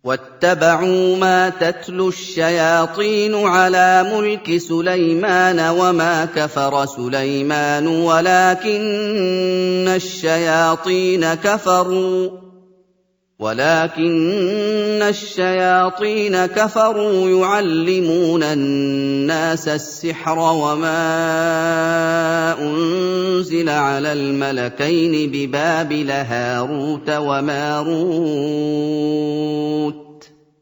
واتبعوا ما تتلو الشياطين على ملك سليمان وما كفر سليمان ولكن الشياطين كفروا يعلمون الناس السحر وما أنزل على الملكين ببابل هاروت وماروت.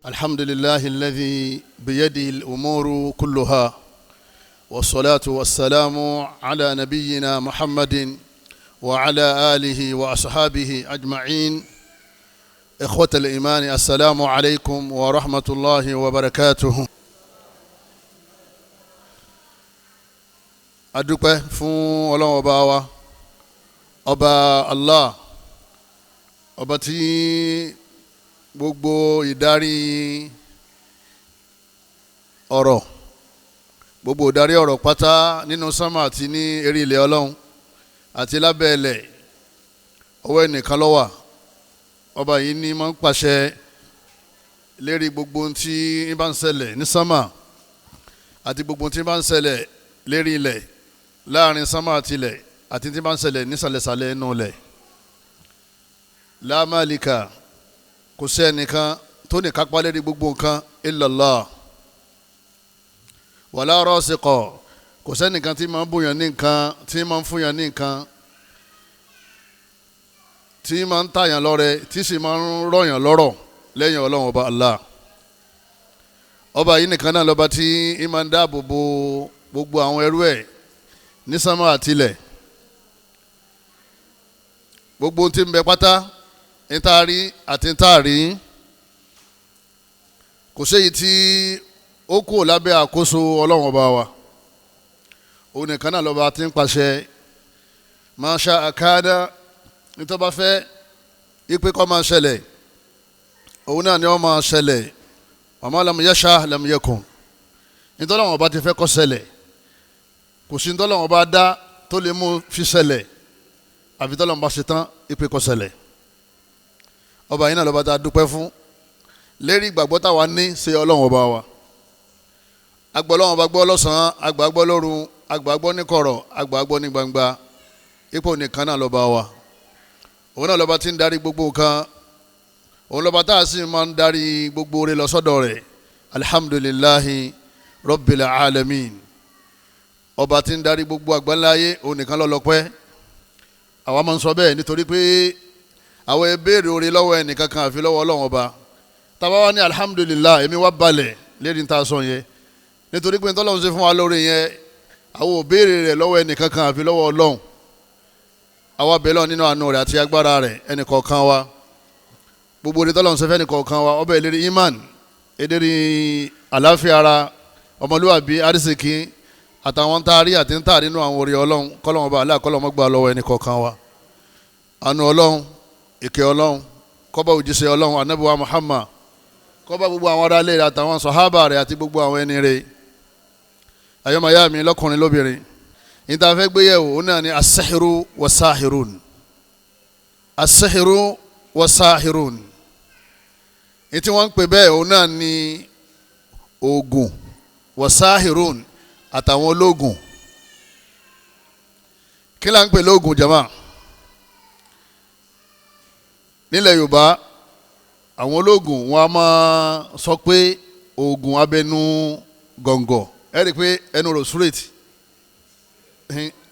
الحمد لله الذي بيده الأمور كلها، والصلاة والسلام على نبينا محمد وعلى آله وأصحابه أجمعين. إخوة الإيمان، السلام عليكم ورحمة الله وبركاته. adúpẹ́ fún Ọlọ́run ọba wa, ọba Allah, ọba tí gbogbo ìdarí ọ̀rọ̀ pátá nínú sánmà àti ní eré ilẹ̀ Ọlọ́run àti lábẹ́ ilẹ̀ ọwọ́ ẹnìkan ló wà. Ọba yìí ní máa ń pàṣẹ lérí gbogbo tí ń bá ń ṣẹlẹ̀ ní sánmà àti gbogbo tí ń bá ń ṣẹlẹ̀ lérí ilẹ̀, láàrin sánmà àti ilẹ̀, àti tí ń bá ń ṣẹlẹ̀ nísàlẹ̀sàlẹ̀ inú ilẹ̀. La malika, kò sí ẹnìkan tó ní kápá lérí gbogbo nǹkan illallah. Wala rasiqa, kò sẹ́nìkan tí máa ń bùyàn ní nǹkan, tí máa ń fúnyàn ní nǹkan, tí máa ń tàyàn lọ́rẹ, tí sì máa ń rọ̀yàn lọ́rọ̀ lẹ́yìn Ọlọ́run ọba Allah. Ọba yìí nìkan náà lọ́ba tí ń máa ń dáàbò bo gbogbo àwọn ẹrú ẹ̀ ní sánmà àti ilẹ̀. Gbogbo tí ń bẹ pátá, ń tá a rí àti ń tá a rí, kò séyìí tí ó kù lábẹ́ àkóso Ọlọ́run ọba wa. Òun nìkan náà lọ́ba tí ń pàṣẹ ma sha'a kana, nítorí bá fẹ́ ipe kó máa ṣẹlẹ̀, òun náà ni wọ́n máa ṣẹlẹ̀. wa ma lam yasha lam yakun, nítorí àwọn ọba ti fẹ́ kó ṣẹlẹ̀, kò sí nítorí àwọn ọba dá tó lè mú fi ṣẹlẹ̀, àfi tọ́lọ́run bá ṣe tán ipe kó ṣẹlẹ̀. Ọba yìí náà lọ́ba tá a dúpẹ́ fún lérí ìgbàgbọ́ táwa ní ṣe Ọlọ́run ọba wa. Agbọ́ Ọlọ́run ọba gbọ́ lọ́sàn-án, àgbà gbọ́ lóru, àgbà gbọ́ ní kọ̀rọ̀, àgbà gbọ́ ní gbangba. Ipò nìkan náà lọ́ba wa. Òun náà lọ́ba tí ń darí gbogbo nǹkan, òun lọ́ba tá a sì máa ń darí gbogbo rẹ̀ lọ sọ́dọ̀ rẹ̀. Alhamdulillahi Rabbil alamin. Ọba tí ń darí gbogbo àgbáńláyé, òun nìkan ló lọ́pẹ́. Àwa máa ń sọ bẹ́ẹ̀ nítorí pé àwọn ìbéèrè oore lọ́wọ́ ẹnìkan kan àfi lọ́wọ́ Ọlọ́run ọba. Tàbá wá ní alhamdulillah, èmi wá balẹ̀ lérí ń ta sọ yẹn, nítorí pé n'Ọlọ́run ṣe fún wa lóore yẹn, àwọn ìbéèrè rẹ̀ lọ́wọ́ ẹnìkan kan àfi lọ́wọ́ Ọlọ́run. Àwa bẹ̀ lọ́run nínú àánú rẹ̀ àti agbára rẹ̀ ẹnìkọ̀ọ̀kan wa, gbogbo orí t'Ọlọ́run ṣe fẹ́ ẹnìkọ̀ọ̀kan wa, ọbẹ̀ ìlérí iman, ìlérí àláfíà ara, ọmọlúwàbí, arísìkí, àtàwọn táàrí àti ń tà nínú àwọn orí Ọlọ́run, kọ́lọ́run ọba Allah kọ́lọ́run gbà lọ́wọ́ ẹnìkọ̀ọ̀kan wa. Àánú Ọlọ́run, ìkẹ́ Ọlọ́run, kó bá òjíṣẹ́ Ọlọ́run Ànábì wa Muhammad, kó bá gbogbo àwọn ará ilé rẹ̀ àtàwọn sàhábà rẹ̀ àti gbogbo àwọn ẹni rẹ̀. Àyọ́mayá mi lọ́kùnrin lóbìnrin, ìta fẹ́ gbéyẹ̀wò òun náà ni as-sihru was-sahirun. As-sihru was-sahirun, ìtí wọ́n ń pè bẹ́ẹ̀ òun náà ni oògùn, was-sahirun àtàwọn ológun. Kí la ń pè lóògùn jama? Nílẹ̀ Yorùbá àwọn ológun wọn a máa sọ pé oògùn abẹnú gọ̀ǹgọ̀, ẹ rí i pé ẹnu rò straight.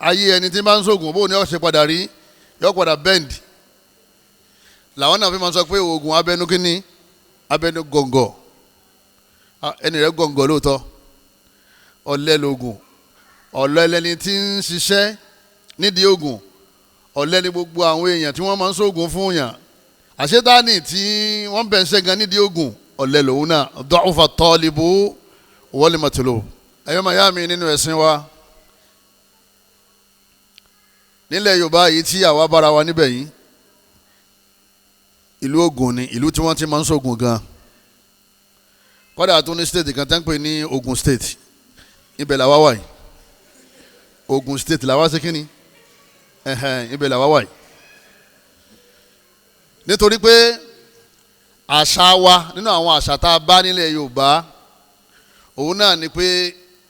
Ayé ẹni tí bá ń sóògùn bóun ni ó ṣe padà rí, yóò padà bend. Làwọn náà fi máa sọ pé oògùn abẹnú kínní, abẹnú gọ̀ǹgọ̀. Ẹni rẹ̀ gọ̀ǹgọ̀ lóòótọ́, ọ̀lẹ lóògùn, ọ̀lẹ lẹni tí ń ṣiṣẹ́ nídìí oògùn, ọ̀lẹ ni gbogbo àwọn èèyàn tí wọ́n máa ń sóògùn fún yàn. Àṣetáni tí wọ́n bẹ̀ ń ṣẹ́gun nídìí oògùn, ọ̀lẹ lòun náà. Da'ufa at-talibu wal-matlub. Ẹ̀yọ́ màá yá mi nínú ẹ̀sìn wa. Nílẹ̀ Yorùbá yìí tí àwa bára wa níbẹ̀ yìí, ìlú Ògùn ni ìlú tí wọ́n ti máa ń sóògùn gan. Kọ́dà tún ní state kan tẹ́ ń pè ní Ògùn state, ibẹ̀ làwa wà yìí. Ògùn state làwa ṣe kínní, ibẹ̀ làwa wà yìí. Nítorí pé àṣà wa nínú àwọn àṣà tá a bá nílẹ̀ Yorùbá òun náà ni pé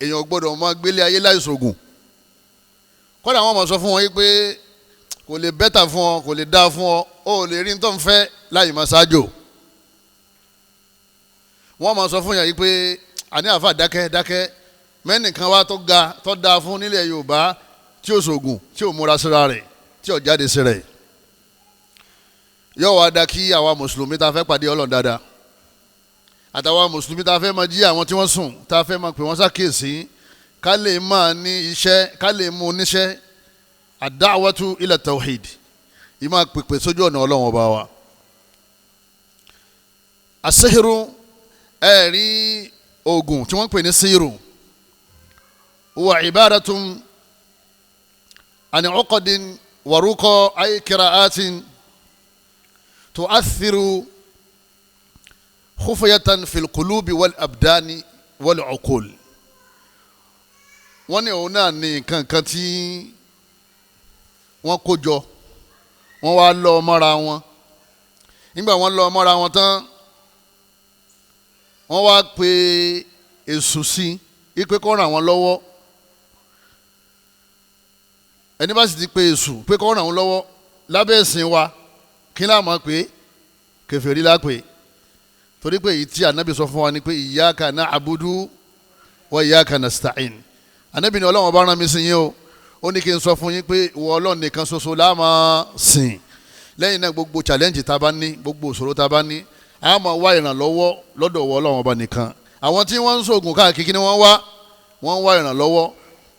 èèyàn gbọ́dọ̀ máa gbélé ayé láìsògùn. kódà wọ́n máa sọ fún wọn yìí pé kò lè bẹ́tà fún ọ, kò lè dáa fún ọ, ó lè rí nítorí fẹ́ láì máa ṣáájò. wọ́n máa sọ fún yàn yìí pé àní àfa dákẹ́ mẹ́nìkan wá tó ga tó dáa fún nílẹ̀ Yorùbá tí ó ṣògùn, tí ó múra síra rẹ̀, tí ó jáde sí rẹ̀. yóò wá dá kí àwa mùsùlùmí tá a fẹ́ pàdé Ọlọ́run dáadáa àtàwọn mùsùlùmí tá a fẹ́ máa jí àwọn tí wọ́n sùn, tá a fẹ́ máa pè wọ́n ṣàkíyèsí, ká lè máa ní iṣẹ́, ká lè mú níṣẹ́ ad-da'watu ila tawhid, ìmọ̀ pèpè sójú ọ̀nà Ọlọ́run ọba wa. as-sihru ẹ̀rí oògùn tí wọ́n pè ní síhìrù huwa ibaratun an uqadin wa ruqa ay qira'atin tu'athiru khufyatan fil qulubi wal abdani wal uqul. wọ́n ní òun náà ní nǹkan tí wọ́n kó jọ, wọ́n wá lọ mọ́ra wọn. nígbà wọ́n lọ mọ́ra wọn tán, wọ́n wá pe èṣù sí ipe kó ràn wọ́n lọ́wọ́. ẹni bá sì ti pe èṣù pé kó ràn wọ́n lọ́wọ́ lábẹ́ ẹ̀sìn wa, kí láà mọ̀ pé kèfèrí la pè. torí pé èyí tí ànábì sọ fún wa ni pé iyyaka na'budu wa iyyaka nasta'in. ànábì ni Ọlọ́run bá rán mi sí yín o, ó ní kí n sọ fún yín pé ìwọ Ọlọ́run nìkan ṣoṣo la máa sìn. lẹ́yìn náà gbogbo challenge tá a bá ní, gbogbo ìṣòro tá a bá ní, a máa wá ìrànlọ́wọ́ lọ́dọ̀ ìwọ Ọlọ́run ọba nìkan. àwọn tí wọ́n ń ṣoògùn káàkiri ni wọ́n ń wá ìrànlọ́wọ́,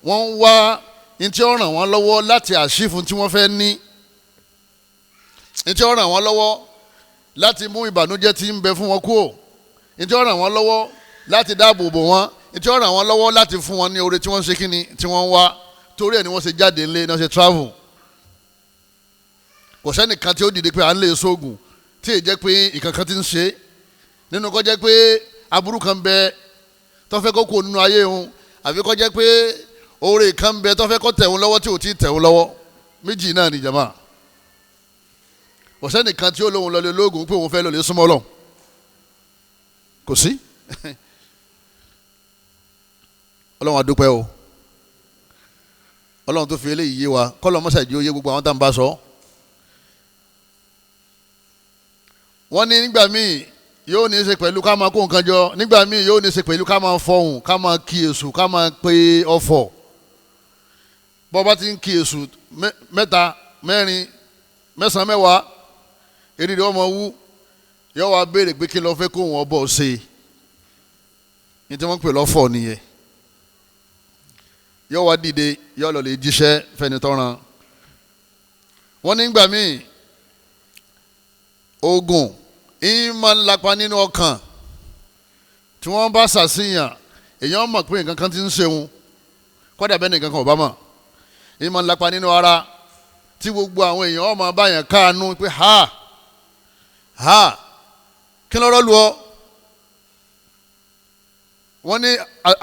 wọ́n ń wá ní tí ó ràn wọ́n lọ́wọ́ láti àṣìfù tí wọ́n fẹ́ ní, ní tí ó ràn wọ́n lọ́wọ́ láti mú ìbànújẹ́ tí ń bẹ fún wọn kúrò, ní tí ó ràn wọ́n lọ́wọ́ láti dáàbò bò wọ́n, ní tí ó ràn wọ́n lọ́wọ́ láti fún wọn ní oore tí wọ́n ṣe kíni tí wọ́n ń wá. torí ẹ̀ ni wọ́n ṣe jáde ńlé náà ṣe travel. kò sẹ́nìkan tí ó dìde pé à ń lè sóògùn tí ì jẹ́ pé ìkankan ti ń ṣe, nínú kó jẹ́ pé aburú kan bẹ tó fẹ́ kó kó nínú ayé òun, àbí kó jẹ́ pé oore kan bẹ tó fẹ́ kó tẹ̀ òun lọ́wọ́ tí ò tí ì tẹ̀ òun lọ́wọ́. méjì náà ni jàmá. kò sẹ́nìkan tí ó lóun lọ lé lóògùn pé òun fẹ́ lọ lè súnmọ́ Ọlọ́run, kò sí. Ọlọ́run a dúpẹ́ o, Ọlọ́run tó fi eléyìí yé wa, kọ́lọ́ mọ́sàájú yé gbogbo àwọn tá à ń bá sọ. wọ́n ní nígbà míì yóò ní í ṣe pẹ̀lú ká máa kó nǹkan jọ, nígbà míì yóò ní í ṣe pẹ̀lú ká máa fọhùn, ká máa kí èṣù, ká máa pe ọfọ̀. bọ́ bá ti ń kí èṣù mẹ́ta mẹ́rin mẹ́sàn-án mẹ́wàá, eré rẹ̀ ọmọ wú, yóò wá béèrè pé kí ló fẹ́ kó wọn bọ̀ ṣe. ní tí wọ́n pè lọ́fọ̀ nìyẹn. yóò wá dìde, yóò lọ lè jíṣẹ́ fẹ́ni tọ́ran. wọ́n ní nígbà míì oògùn ìmọ̀ ńlápa nínú ọkàn, tí wọ́n bá ṣàṣìyàn èèyàn mọ̀ pé nǹkan kan ti ń ṣeun, kódà bẹ́ẹ̀ nìkan kan ò bá mọ̀. ìmọ̀ ńlápa nínú ara, tí gbogbo àwọn èèyàn ọmọ báyàn káànú pé kí lọ́rọ́ lu ọ. wọ́n ní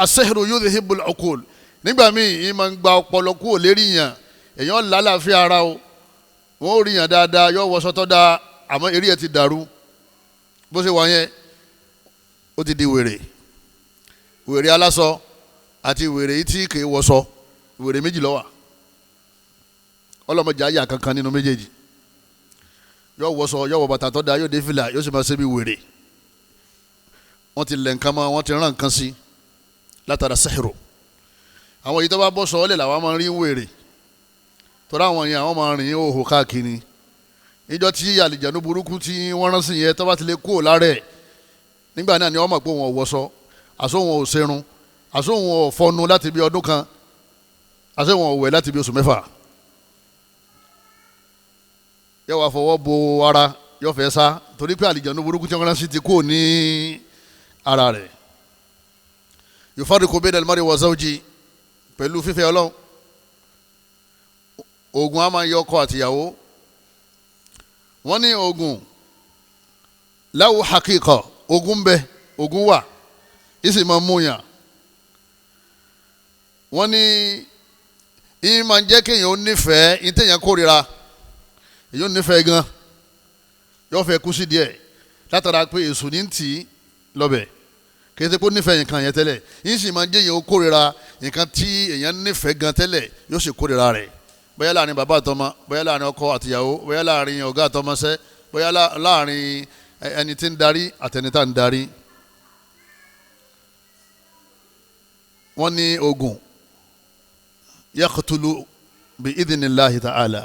as-sihru yudhhibul uqul. nígbà míì ìmọ̀ ń gba ọpọlọ kúrò lérí yàn, èèyàn lálàáfíà ara o, wọ́n ò rí yàn dáadáa, yóò wọṣọ tó dáa, àmọ́ eré ẹ̀ ti dàrú. bó ṣe wà yẹn ó ti di wèrè aláṣọ àti wèrè tí kì í wọṣọ, wèrè méjì ló wà. ọlọ́mọdé ayé àkankan nínú méjèèjì. yóò wọṣọ, yóò wọ bàtà tó dáa, yóò dé fìlà, yóò sì máa ṣe bí wèrè. wọ́n ti lẹ̀ nǹkan mọ́, wọ́n ti rán nǹkan sí látara sihru. àwọn èyí tó bá bọ́ sọ́ọ́lẹ̀ làwọn máa ń rí wèrè, tọ́lá àwọn yẹn àwọn máa ń rìn òhò káàkiri. ìjọ tí àlìjànú burúkú tí wọ́n rán sí yẹn tó bá ti lè kúrò lára ẹ̀, nígbà náà ni wọ́n mọ̀ pé wọn ò wọṣọ, àṣọ wọn ò ṣerun, àṣọ wọn ò fọnu láti bí ọdún kan, àṣọ wọn ò wẹ̀ láti bí oṣù mẹ́fà. yóò wá fọwọ́ bo ara, yóò fẹ́ sá, torí pé àlìjànú burúkú tí wọ́n rán sí ti kúrò ní ara rẹ̀. yufarriqu bayna al-mar'i wa zawji, pẹ̀lú fífẹ́ Ọlọ́run. oògùn á máa yọ ọkọ àtìyàwó. wọ́n ní oògùn lahu haqiqa, oògùn ń bẹ, oògùn wà, ìsì máa mú yàn. wọ́n ní ìyẹn máa ń jẹ́ kéèyàn ó nífẹ̀ẹ́ ìtẹ̀yàn kórira, èyí ó nífẹ̀ẹ́ gan, yóò fẹ́ kú sí díẹ̀. látara pé èṣù ní tì í lọ́bẹ̀ kì í ṣe pé ó nífẹ̀ẹ́ nǹkan yẹn tẹ́lẹ̀ yín sì máa ń jẹ́ yẹn ó kórira nǹkan tí èèyàn nífẹ̀ẹ́ gan tẹ́lẹ̀ yóò sì kórira rẹ̀ bóyá láàrin bàbá àtọmọ bóyá láàrin ọkọ àtìyàwó bóyá láàrin ọ̀gá àtọmọṣẹ́ bóyá láàrin ẹni tí ń darí àtẹni tá ń darí. wọ́n ní ogun yaqtulu bi idhnillahi ta'ala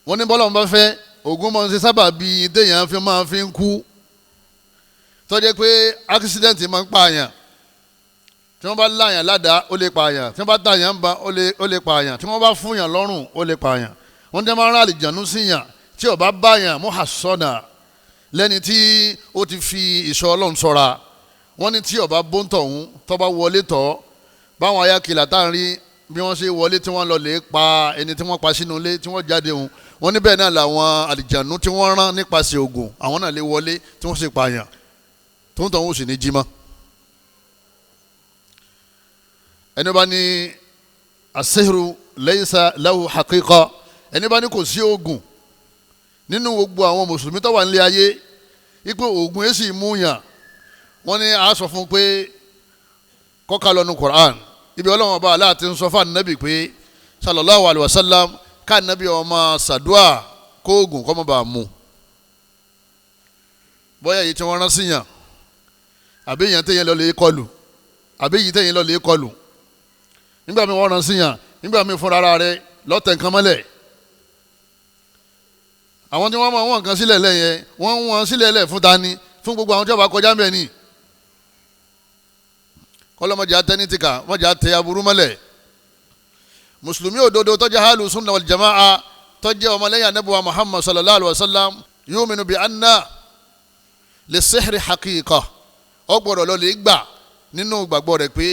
wọ́n ní bọ́lá wọn bá fẹ́ ogun máa ń ṣe sábà bíi téèyàn máa fi ń kú tó jẹ́ pé accident máa ń pààyàn tí wọ́n bá láyàn ládàá ó lè pààyàn tí wọ́n bá tàyàn ń ba ó lè pààyàn tí wọ́n bá fúnyàn lọ́rùn ó lè pààyàn wọ́n jẹ́ máa ń rán àlìjànú síyàn tí ó bá báyàn muhassana lẹ́ni tí ó ti fi ìṣọ́ Ọlọ́run ṣọ́ra wọ́n ní tí ó bá bóńtọ̀ ọ̀hún tó bá wọlé tọ̀ báwọn ayákìlá tá à ń rí bí wọ́n ṣe wọlé tí wọ́n lọ lè pa ẹni tí wọ́n pa sínú ilé tí wọ́n jáde òun wọ́n ní bẹ́ẹ̀ náà làwọn àlìjànú tí wọ́n rán nípasẹ̀ ògùn àwọn náà lè wọlé tí wọ́n sì pààyàn tó ń tọ̀ wọ́n sì ní jí mọ́. ẹni bá ní as-sihru laysa lahu haqiqa ẹni bá ní kò sí oògùn nínú gbogbo àwọn mùsùlùmí tó wà nílé ayé ipò oògùn èsì múyàn wọ́n ní a sọ fún pé kọ́ka lọ́nu Qur'an ibi ọlọ́wọ́n bá aláàtí ń sọ fún ànábì pé sallallahu alayhi wa sallam ká ànábì ọmọ sàdúà kóògùn kọ́ mọ́ bá a mú bóyá èyí tí wọ́n rán síyàn àbí èyàn téyàn lọ lè kọlù àbí èyí téyàn lọ lè kọlù nígbà mi wọ́n rán síyàn nígbà mi fúnra ara rẹ lọ́tẹ̀ nǹkan mọ́lẹ̀ àwọn tí wọ́n máa wọ́n nǹkan sílẹ̀ lẹ́yìn wọ́n sílẹ̀ lẹ̀ fún tani fún gbogbo àwọn tí wọ́n bá kọjá ń bẹ̀ ni kọlọmọdé atẹnitika mọdé atẹ aburú mọ́lẹ̀ mùsùlùmí òdodo tó jẹ́ halu sunna wal jamaa tó jẹ́ ọmọlẹ́yìn anabiwa Muhammad sallallahu alayhi wa sallam yuminu bi anna lis-sihri haqiqa ó gbọ́dọ̀ lọ lè gbà nínú gbàgbọ́ rẹ̀ pé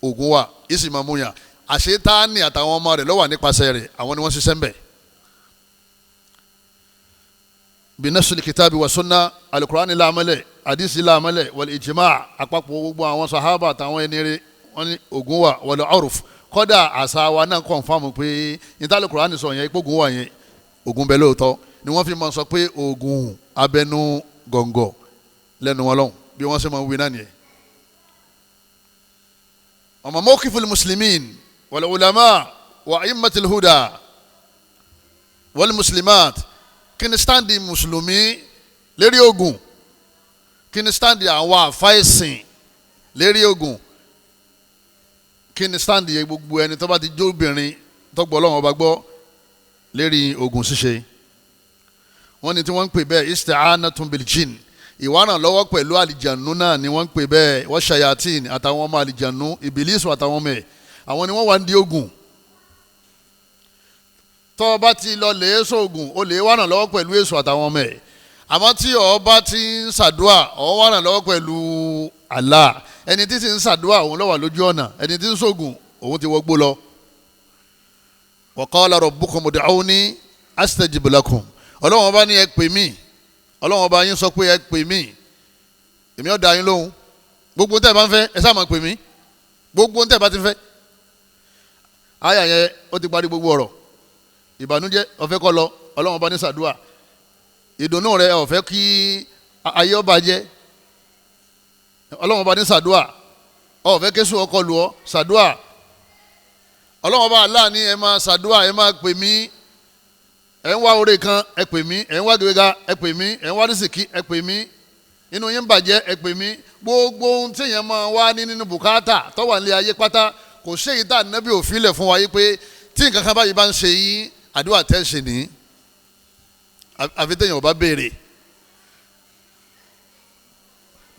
oògùn wà ìsì máa múyàn àṣetáni àtàwọn ọmọ rẹ̀ ló wà nípasẹ̀ rẹ̀ àwọn ni wọ́n ṣiṣẹ́ ń bẹ̀. binasul kitabi wa sunna alukurani laamale hadisi laamale wal ijma àpapọ̀ gbogbo àwọn sahaba àtàwọn ẹni rẹ̀ wọ́n ní oògùn wà wal urf kódà àṣà wa náà kọ̀nfàmù pé níta alukurani sọ yẹn ipò oògùn wà yẹn oògùn bẹ́ẹ̀ lóòótọ́ ni wọ́n fi máa sọ pé oògùn abẹnú gọ̀ǹgọ̀ lẹ́nu wọn lọ́hùn bí wọ́n ṣe máa ń wí náà nìyẹn. ọmọ mawqiful muslimin wal ulama wa a'immatil huda wal muslimat kí ni standi mùsùlùmí lérí ogun kí ni standi àwọn àfáìsìn lérí ogun kí ni standi yẹ gbogbo ẹni tó bá ti jó obìnrin tó gbọ́ Ọlọ́run ọba gbọ́ lérí ogun ṣíṣe wọ́n ní tí wọ́n ń pè bẹ́ẹ̀ isti'anatun bil jinn ìwárán lọ́wọ́ pẹ̀lú àlìjànú náà ni wọ́n ń pè bẹ́ẹ̀ wọ́n ṣayatin àtàwọn ọmọ àlìjànú ìbílísù àtàwọn ọmọ ẹ̀ àwọn ni wọ́n wà ń di ogun tọ́ ọ bá ti lọ lè é sóògùn o lè wárán lọ́wọ́ pẹ̀lú èso àtàwọn ọmọ ẹ̀ àmọ́ tí ọ bá ti ń ṣàdúà ọ wárán lọ́wọ́ pẹ̀lú Allah ẹni tí ti ń ṣàdúà òun ló wà lójú ọ̀nà ẹni tí ń sóògùn òun ti wọgbó lọ. wa qala rabbukum ud'uni astajib lakum ọlọ́wọ́n bá ní ẹ pè mí ọlọ́wọ́n bá yín sọ pé ẹ pè mí èmi ó dá yín lóhùn gbogbo tẹ́ ẹ bá ń fẹ́ ẹ sáà máa pè mí gbogbo tẹ́ ẹ bá ti fẹ́. àyà yẹn ó ti parí gbogbo ọ̀rọ̀ ìbànújẹ́ ọ̀fẹ́ kọ́ lọ ọlọ́wọ́n bá ní ṣàdúà ìdùnnú rẹ ọ̀fẹ́ kí ayé ó bàjẹ́ ọlọ́wọ́n bá ní ṣàdúà ọ̀fẹ́ késù ọkọ lù ọ́ ṣàdúà ọlọ́wọ́n bá Allah ní ẹ máa ṣàdúà ẹ máa pè mí ẹ ń wá oore kan ẹ pè mí ẹ ń wá gbéga ẹ pè mí ẹ ń wá rísìkí ẹ pè mí inú yín bàjẹ́ ẹ pè mí gbogbo ohun tí èèyàn máa wá ní nínú bùkátà tó wà nílé ayé pátá kò séyìí tá ànábì òfin lẹ̀ fún wa yìí pé tí nǹkan kan báyìí bá ń ṣe yín àdúrà tẹ́ ṣe ní àfi téèyàn ò bá béèrè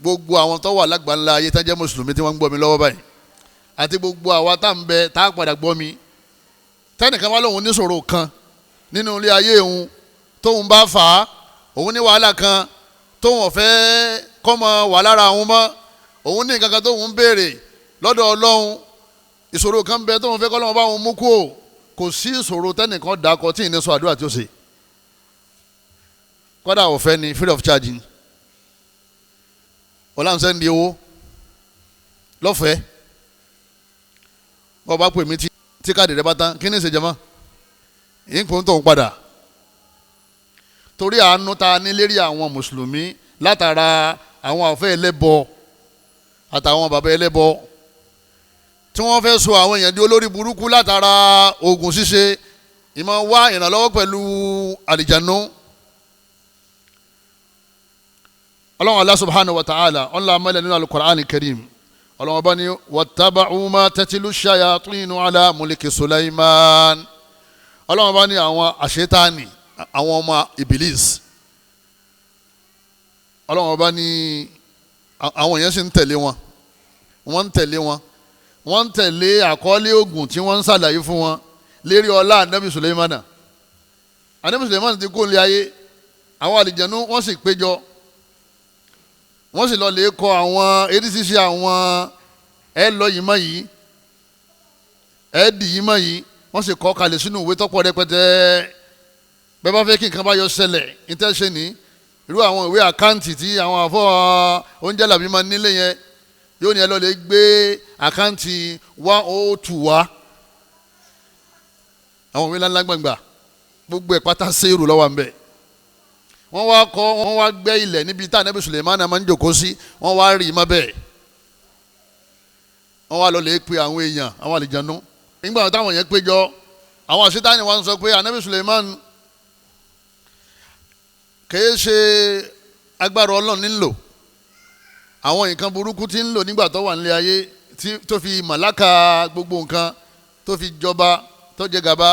gbogbo àwọn tó wà lágbàńlá ayé tá jẹ́ mùsùlùmí tí wọ́n ń gbọ́ mi lọ́wọ́ báyìí àti gbogbo àwa tá ń bẹ tá a padà gbọ́ mi tẹ́nìkan wá lóun níṣòro kan nínú ilé ayé òun tóun bá fà á òun ní wàhálà kan tóun ọ̀fẹ́ kọ́ mọ wà lára òun mọ́ òun ní nǹkan kan tóun ń béèrè lọ́dọ̀ Ọlọ́run ìṣòro kan bẹ tóun fẹ́ kọ́ lọ́wọ́ bá òun mú kú o kò sí ìṣòro tẹ́nìkan dàkọ tí ì ní sọ àdúrà tí ó ṣe kọ́dà ọ̀fẹ́ ni free of charge ni ọ̀làǹsẹ̀ ń di owó lọ́fẹ̀ẹ́ wọ́n bá pè mí tí káàdì rẹ bá tán kí ni ìṣèjọba yìí ń kó ń tọ̀hún padà torí àánú ta ní lérí àwọn mùsùlùmí látara àwọn àfẹ́ ẹlẹ́bọ àtàwọn bàbá ẹlẹ́bọ tí wọ́n fẹ́ sọ àwọn èèyàn di olórí burúkú látara oògùn ṣíṣe ìmọ̀ wá ìrànlọ́wọ́ pẹ̀lú àlìjànú. ọlọ́run Allah subhanahu wa ta'ala ọ̀nla amẹ́lẹ̀ nínú al-Qur'an al-Karim ọlọ́run bá ní wattaba'u ma tatlu shayatinu ala mulki Sulaiman. ọlọ́run bá ní àwọn àṣetáni àwọn ọmọ Iblis ọlọ́run bá ní àwọn èèyàn sì ń tẹ̀lé wọn wọ́n ń tẹ̀lé wọn wọ́n ń tẹ̀lé àkọọ́lẹ̀ ogun tí wọ́n ń ṣàlàyé fún wọn lérí ọlá anabi Suleimana. anabi Suleimana ti kó lé ayé àwọn àlìjẹ̀nú wọ́n sì péjọ wọ́n sì lọ lè kọ àwọn eréṣiṣi àwọn ẹ lọ yìí mọ́ yìí ẹ dì yìí mọ́ yìí wọ́n sì kọ kalẹ̀ sínú ìwé tọ́pọ̀ rẹpẹtẹ bẹ́ẹ̀ bá fẹ́ kí nǹkan bá yọ ṣẹlẹ̀ ìtẹ́sẹ̀ ní irú àwọn ìwé àkáǹtì tí àwọn àfọ oúnjẹ làbí máa nílé yẹn yóò ní ẹ lọ lè gbé àkáǹtì 102 wá àwọn òwe ńláńlá gbàngbà gbogbo ẹ̀ pátá séèrù lọ́wọ́ ń bẹ̀ wọ́n wá kọ́ wọ́n wá gbẹ́ ilẹ̀ níbi tá ànábì Suleiman máa ń jòkó sí wọ́n wá rí i mọ́ bẹ́ẹ̀ wọ́n wá lọ lè pe àwọn èèyàn àwọn àlìjànú nígbà táwọn yẹn péjọ àwọn àṣetáni wa ń sọ pé ànábì Suleiman kìí ṣe agbára Ọlọ́run nílò àwọn nǹkan burúkú tí ń lò nígbà tó wà nílé ayé tó fi màláka gbogbo nǹkan tó fi jọba tó jẹ gàba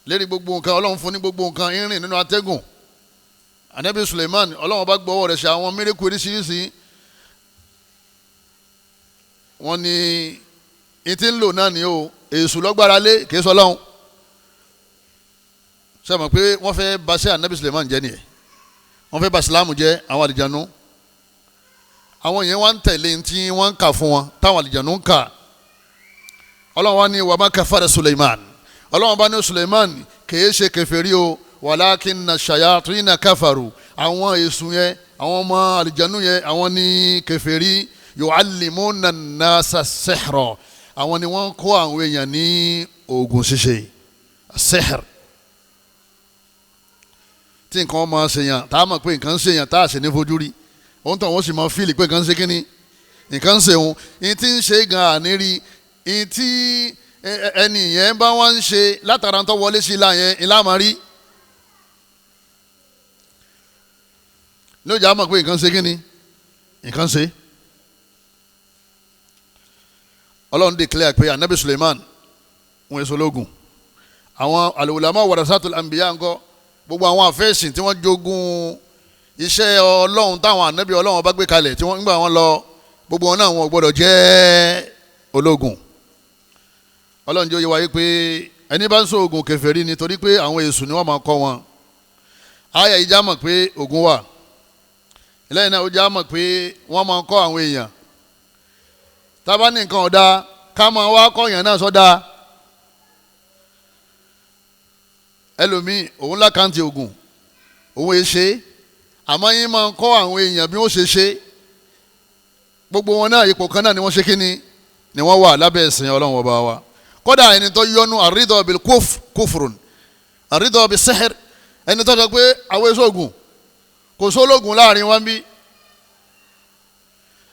lérí gbogbo nǹkan Ọlọ́run fún ní gbogbo nǹkan ìrìn nínú atẹ́gùn anabi Suleiman Ọlọ́run bá gbọ́wọ́ rẹ̀ ṣe àwọn mírèkù oríṣiríṣi wọ́n ní ìtí ń lò náà ni o èṣù lọ́gbára lé kìí sọ lọ́hùn ṣe mọ̀ pé wọ́n fẹ́ baṣẹ́ anabi Suleiman jẹ́ nìyẹn wọ́n fẹ́ ba Ìsìlámù jẹ́ àwọn àlìjànú àwọn yẹn wọ́n ń tẹ̀lé tí wọ́n ń kà fún wọn táwọn àlìjànú ń kà Ọlọ́run wá ní wa ma kafara Suleiman Ọlọ́run bá ní Suleiman kìí ṣe kèfèrí o walakinna shayatina kafaru àwọn èṣù yẹn àwọn ọmọ àlìjànú yẹn àwọn ní kèfèrí yu'allimuna an-nasa as-sihra àwọn ni wọ́n kọ́ àwọn èèyàn ní oògùn ṣíṣe as-sihr tí nǹkan máa ṣèyàn tá a mọ̀ pé nǹkan ń ṣèyàn tá a ṣe ní fojú rí òun tó wọ́n sì máa fíìlì pé nǹkan ń ṣe kínní nǹkan ń ṣe òun ní tí ń ṣe gan àníri ní tí ẹni yẹn bá wá ń ṣe látara tó wọlé sí ilá yẹn ilá máa rí lójà mọ̀ pé nǹkan ń ṣe kínní nǹkan ń ṣe. Ọlọ́run declare pé anabi Suleiman wọn èso lógun àwọn al-ulama warasatul anbiya ńkọ́ gbogbo àwọn àfẹ́sìn tí wọ́n jogún iṣẹ́ Ọlọ́run táwọn anabi Ọlọ́run bá gbé kalẹ̀ tí wọ́n ń gbà wọ́n lọ gbogbo wọn náà wọn ò gbọ́dọ̀ jẹ́ ológun. Ọlọ́run jẹ́ ó yé wa yí pé ẹni bá ń sọ ogun kèfèrí ni torí pé àwọn èṣù ni wọ́n máa kọ́ wọn. àyà yìí já mọ̀ pé ogun wà lẹ́yìn náà ó já mọ̀ pé wọ́n máa kọ́ àwọn èèyàn tábà ní nǹkan ọ̀dà ká máa wá kọ́yàn náà sọ́dà ẹlòmíì òun lákàntì ogun òun è ṣe àmọ́ yín máa ń kọ́ àwọn èèyàn bí wọ́n ṣe ṣe gbogbo wọn náà ipò kan náà ni wọ́n ṣe kíni ni wọ́n wà lábẹ́ ẹ̀sìn Ọlọ́run ọba wa kódà ẹni tó yọnu àrídọ̀ bil kufrun àrídọ̀ bil sihr ẹni tó sọ pé àwọn èso ogun kò sólógun láàrin wọn bí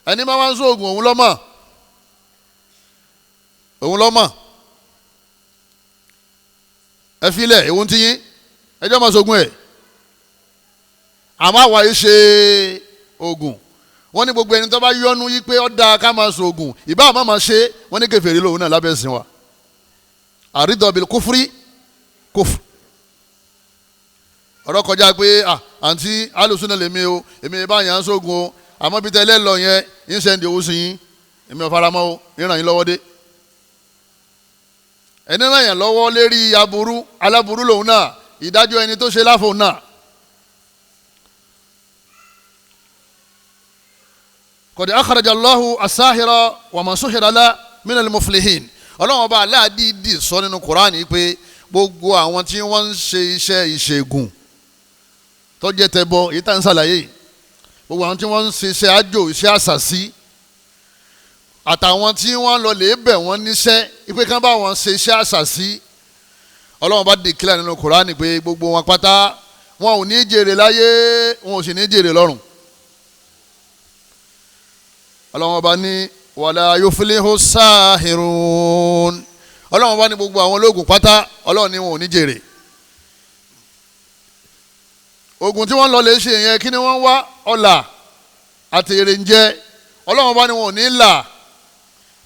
ẹni máa wá ń sóògùn òun lọ́mọ ẹ filẹ̀ ewu ti yín ẹjọ́ máa sógun ẹ̀ àmọ́ àwa yìí ṣe oògùn wọ́n ní gbogbo ẹni tó bá yọnu yí pé ó dáa ká máa sóògùn ìbá àmọ́ máa ṣe wọ́n ní kèfèrí lòun náà lábẹ́ ẹ̀sìn wa àrídọ̀ bil kufri kufr ọ̀rọ̀ kọjá pé àǹtí alùsùn náà lèmi o èmi bá yàn án sóògùn o àmọ́ bí tẹ́lẹ̀ lọ yẹn ń sẹ́ndì owó sí yín èmi ò faramọ́ o ìràn yín lọ́wọ́ dé ẹni náà yàn lọ́wọ́ lérí aburú aláburú lòun náà ìdájọ́ ẹni tó ṣe láfò náà. qad akhraja Allahu as-sahira wa man suhira la min al-muflihin ọlọ́run ọba aláàdìdì sọ nínú Kùránì pé gbogbo àwọn tí wọ́n ń ṣe iṣẹ́ ìṣègùn tó jẹ́ tẹbọ èyí tá ń ṣàlàyé gbogbo àwọn tí wọ́n ń ṣe iṣẹ́ àjò iṣẹ́ àṣàṣì àtàwọn tí wọ́n lọ lè bẹ̀ wọ́n níṣẹ́ ipe kan bá wọn ṣe iṣẹ́ àṣàṣì ọlọ́run bá declare nínú Kùránì pé gbogbo wọn pátá wọn ò ní jèrè láyé wọn ò sì ní jèrè lọ́run. ọlọ́run ọba ní wàlá yuflihu sáhìrún, ọlọ́run ọba ní gbogbo àwọn ológun pátá ọlọ́run ní wọn ò ní jèrè. ogun tí wọ́n lọ lè ṣe yẹn kí ni wọ́n wá? ọlà àti èrè ń jẹ. ọlọ́run ọba ní wọn ò ní là,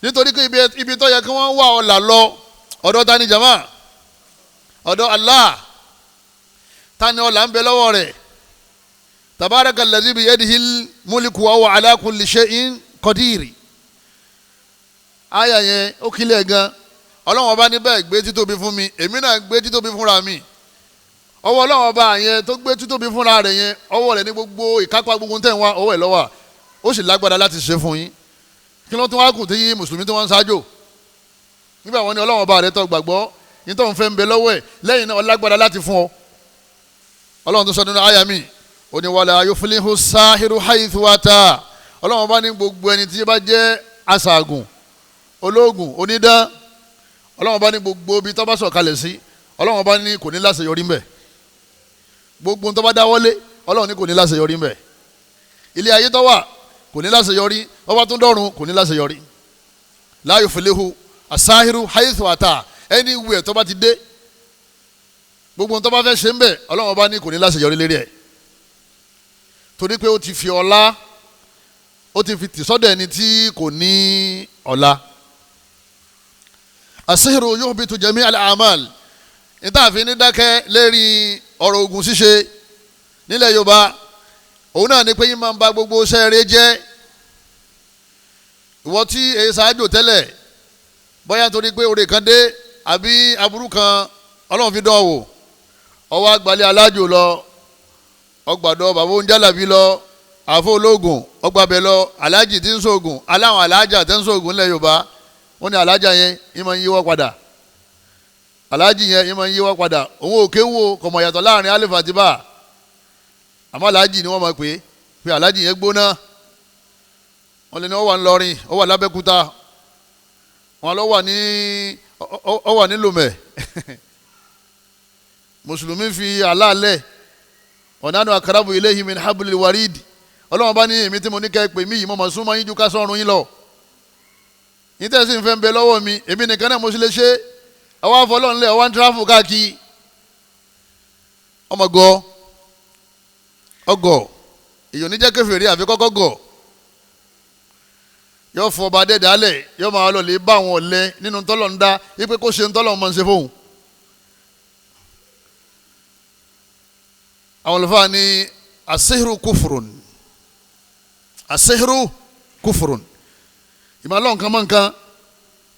nítorí pé ibi tó yẹ kí wọ́n wá ọlà lọ ọ̀dọ̀ ta ni jama? ọ̀dọ̀ Allah. ta ni ọlà ń bẹ lọ́wọ́ rẹ̀? tabaraka allazi biyadihil mulku wa huwa ala kulli shay'in qadir. àyà yẹn ó kílẹ̀ gan. ọlọ́run ọba ní bẹ́ẹ̀ gbé títóbi fún mi, èmi náà gbé títóbi fúnra mi. ọwọ́ ọlọ́run ọba yẹn tó gbé títóbi fúnra rẹ̀ yẹn, ọwọ́ rẹ̀ ní gbogbo ìkápá gbogbo tẹ̀ ń wá, ọwọ́ ẹ̀ ló wà. ó sì lágbára láti ṣe fún yín. kí ló tún wá kù tí mùsùlùmí tí wọ́n ń ṣáájò? nígbà wọn ni ọlọ́run ọba rẹ̀ tó gbàgbọ́ ní tó ń fẹ́ ń bẹ lọ́wọ́ ẹ̀, lẹ́yìn náà ọlágbára láti fún ọ. ọlọ́run tó sọ nínú àyà mi ó ní wala yuflihu sáhìrù haythu ata. ọlọ́run ọba ní gbogbo ẹni tí bá jẹ́ aṣàgùn, ológun, onídán, ọlọ́run ọba ní gbogbo ibi tó bá sọ̀kalẹ̀ sí, ọlọ́run ọba ní kò ní láṣeyọrí ńbẹ̀. gbogbo tó bá dáwọ́lé ọlọ́run ní kò ní láṣeyọrí ńbẹ̀. ilé ayé tó wà kò ní láṣeyọrí, ọba tó dọ̀run kò ní láṣeyọrí. la yuflihu asáhìrù haythu ata, ẹni wù ẹ̀ tó bá ti dé, gbogbo tó bá fẹ́ ṣe ń bẹ̀ ọlọ́run ọba ní kò ní láṣeyọrí lérí ẹ̀. torí pé ó ti fi ọlá, ó ti fi tìsọ́dọ̀ ẹni tí kò ní ọlá. asihiru yuhbitu jami al-amal. ìtààfin ní dákẹ́ lérí ọ̀rọ̀ ogun ṣíṣe nílẹ̀ Yorùbá òun náà ni pé yín máa ń ba gbogbo sẹ́ẹ̀rẹ́ jẹ́. ìwọ tí èyí ṣáájò tẹ́lẹ̀ bóyá torí pé oore kan dé àbí aburú kan ọlọ́run fi dán wò, ọwọ́ àgbàlẹ̀ alájò lọ, ọgbàdọ̀ bàbá oúnjálàbí lọ, àfọ ológun ọgbàbẹ lọ, alájì tí ń sóògùn, aláwọn alájà tí ń sóògùn nílẹ̀ Yorùbá wọ́n ní alájà yẹn ìmọ̀ ń yíwọ́ padà, alájì yẹn ìmọ̀ ń yíwọ́ padà. òun ò kéwò kọ̀mọ̀ yàtọ̀ láàrin alif àti bá, àmọ́ alájì ni wọ́n máa pè alájì yẹn gbóná. wọ́n lè ní ó wà ní Ìlọrin, ó wà lábẹ́kúta, wọ́n lọ wà ní Lomẹ̀. mùsùlùmí fi àlàálẹ̀ ọ̀nàdùn akarabu ilayhi min hablil warid. ọlọ́wọ́n bá ní èmi tí mo ní kẹ́ pè mí yìí mo mọ̀ súnmọ́ yín ju ká sọ́run yín lọ. yín tẹ̀sí ń fẹ́ ń bẹ lọ́wọ́ mi, èmi nìkan náà mo sì lè ṣe. ọwọ́ afọlọ́nlẹ̀ ọwọ́ ń tíráfù káàkiri. ọmọ gọ ọgọ èyàn ní jẹ́ kèfèrí àfi kọ́kọ́ gọ̀. yóò fọ ọba dẹ́dálẹ̀, yóò máa lọ lè bá àwọn ọ̀lẹ nínú tọ́lọ̀ ń dá wípé kó ṣe ń tọ́lọ̀ mọ̀ ń ṣe fóun. àwọn olùfà ní asihru kufurun, asihru kufurun. ìmọ̀ lọ́nkàn mọ́ nǹkan,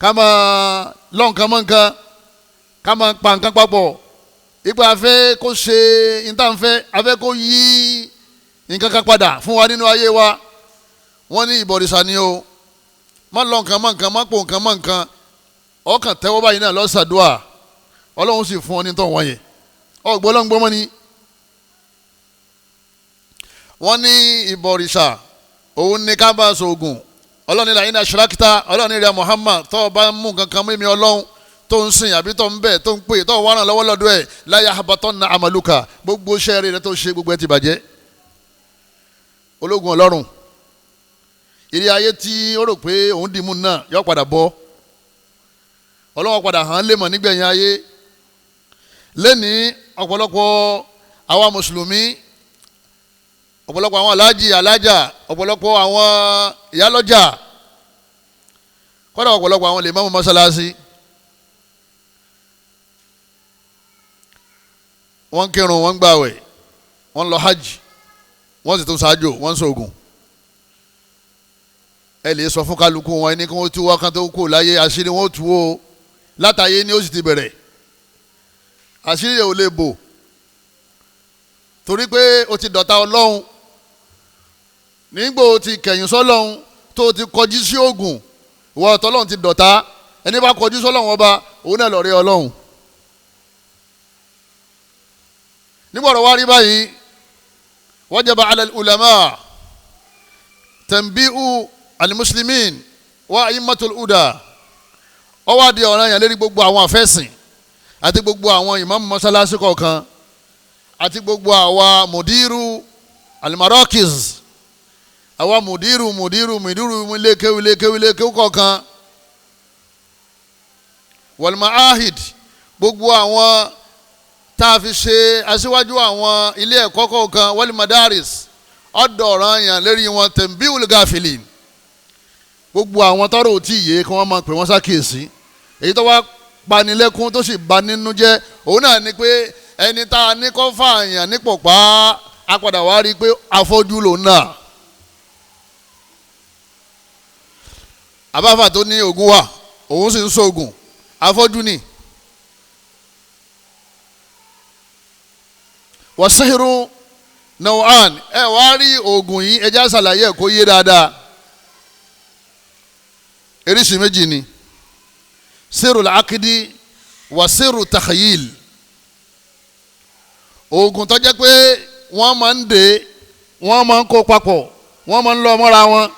ká máa lọ́nkàn mọ́ nǹkan, ká máa pa nǹkan papọ̀. ipa afẹ́ kó ṣe ìtànfẹ́, afẹ́ kó yí nǹkan kan padà fún wa nínú ayé wa. wọ́n ní ìbọ̀rìṣà ni o, má lọ́nkàn mọ́ nǹkan, má pò nǹkan mọ́ nǹkan. ọkàn tẹ́wọ́ báyìí náà lọ́sàdúà, ọlọ́run sì fún ọ ní tọ́ wọ́n yẹn. ọgbọ́n lọ́ngbọ́n mọ́ ni. wọ́n ní ìbọ̀rìṣà òun ní ká bá sọ̀gùn. ọlọ́run ní làyín aṣọ́rákítà, ọlọ́run ní rẹ̀ Muhammad tó o bá mú kankan mímí ọlọ́run tó ń sìn àbí tó ń bẹ̀ tó ń pè tó wà ràn lọ́wọ́ lọ́dọ̀ ẹ̀ la yahbatanna amaluka, gbogbo iṣẹ́ rẹ̀ tó ṣe gbogbo ẹ̀ ti bàjẹ́. ológun ọlọ́run ilé ayé tí ó rò pé òun dìímù náà yọ padà bọ́, ọlọ́wọ́ padà hàn lè mọ̀ nígbẹ̀yìn ayé. lẹ́ni ọ̀pọ̀lọpọ̀ àwa mùsùlùmí, ọ̀pọ̀lọpọ̀ àwọn aláàjì alájà, ọ̀pọ̀lọpọ̀ àwọn ìyálọ́jà, kọ́dà ọ̀pọ̀lọpọ̀ àwọn lèmọ́mù mọ́sálásí, wọ́n kírun, wọ́n gbààwẹ̀, wọ́n lọ hajj, wọ́n sì tún ṣáájò, wọ́n ṣoògùn. ẹ lè sọ fún kálukú wọn ẹni kí wọ́n tú wákàn tó kù láyé, àṣírí wọn ó tú o. látàyé ni ó sì ti bẹ̀rẹ̀, àṣírí rẹ̀ ò lè bò torí pé o ti dọ̀tá ọlọ́run. nígbà o ti kẹ̀yìn sọ́lọ́run tó o ti kọjú sí ògùn, ìwọ ọ̀tọ́lọ́run ti dọ̀tá. ẹni bá kọjú sọ́lọ́run ọba òun náà lọ̀rẹ́ ọlọ́run. nígbà ọ̀rọ̀ wá rí báyìí, wajaba ala al-ulama tanbi'u al-muslimin wa a'immatul huda. ó wá di ọ̀ranyàn lérí gbogbo àwọn àfẹ́sìn àti gbogbo àwọn ìmáàmù mọ́sálásí kọ̀ọ̀kan àti gbogbo àwa mùdírù alimarokiz, àwa mùdírù ilékéwú kọ̀ọ̀kan, wal-ma'ahid, gbogbo àwọn tá a fi ṣe aṣíwájú àwọn ilé ẹ̀kọ́ kọ̀ọ̀kan, wal-madaris, ọ̀dọ̀ ọ̀ranyàn lérí wọn tanbihul gafilin, gbogbo àwọn tọ́rọ̀ ò tí ì yé kí wọ́n máa pè wọ́n ṣàkíyèsí. èyí tó wá panilẹ́kún tó sì bà nínú jẹ́ òun náà ni pé ẹni tá a ní kọ́ fààyàn nípò pa á padà wá rí i pé afọ́jú lòun náà. àbáfà tó ní oògùn wà òun sì ń ṣoògùn, afọ́jú ni. wasihiru nau'an, ẹ wá rí oògùn yìí ẹ já ṣàlàyé ẹ̀ kó yé dáadáa. eríṣi méjì ni, sirul akidi wa siru takhayil. oògùn tó jẹ́ pé wọ́n máa ń dè, wọ́n máa ń kó papọ̀, wọ́n máa ń lọ mọ́ra wọn.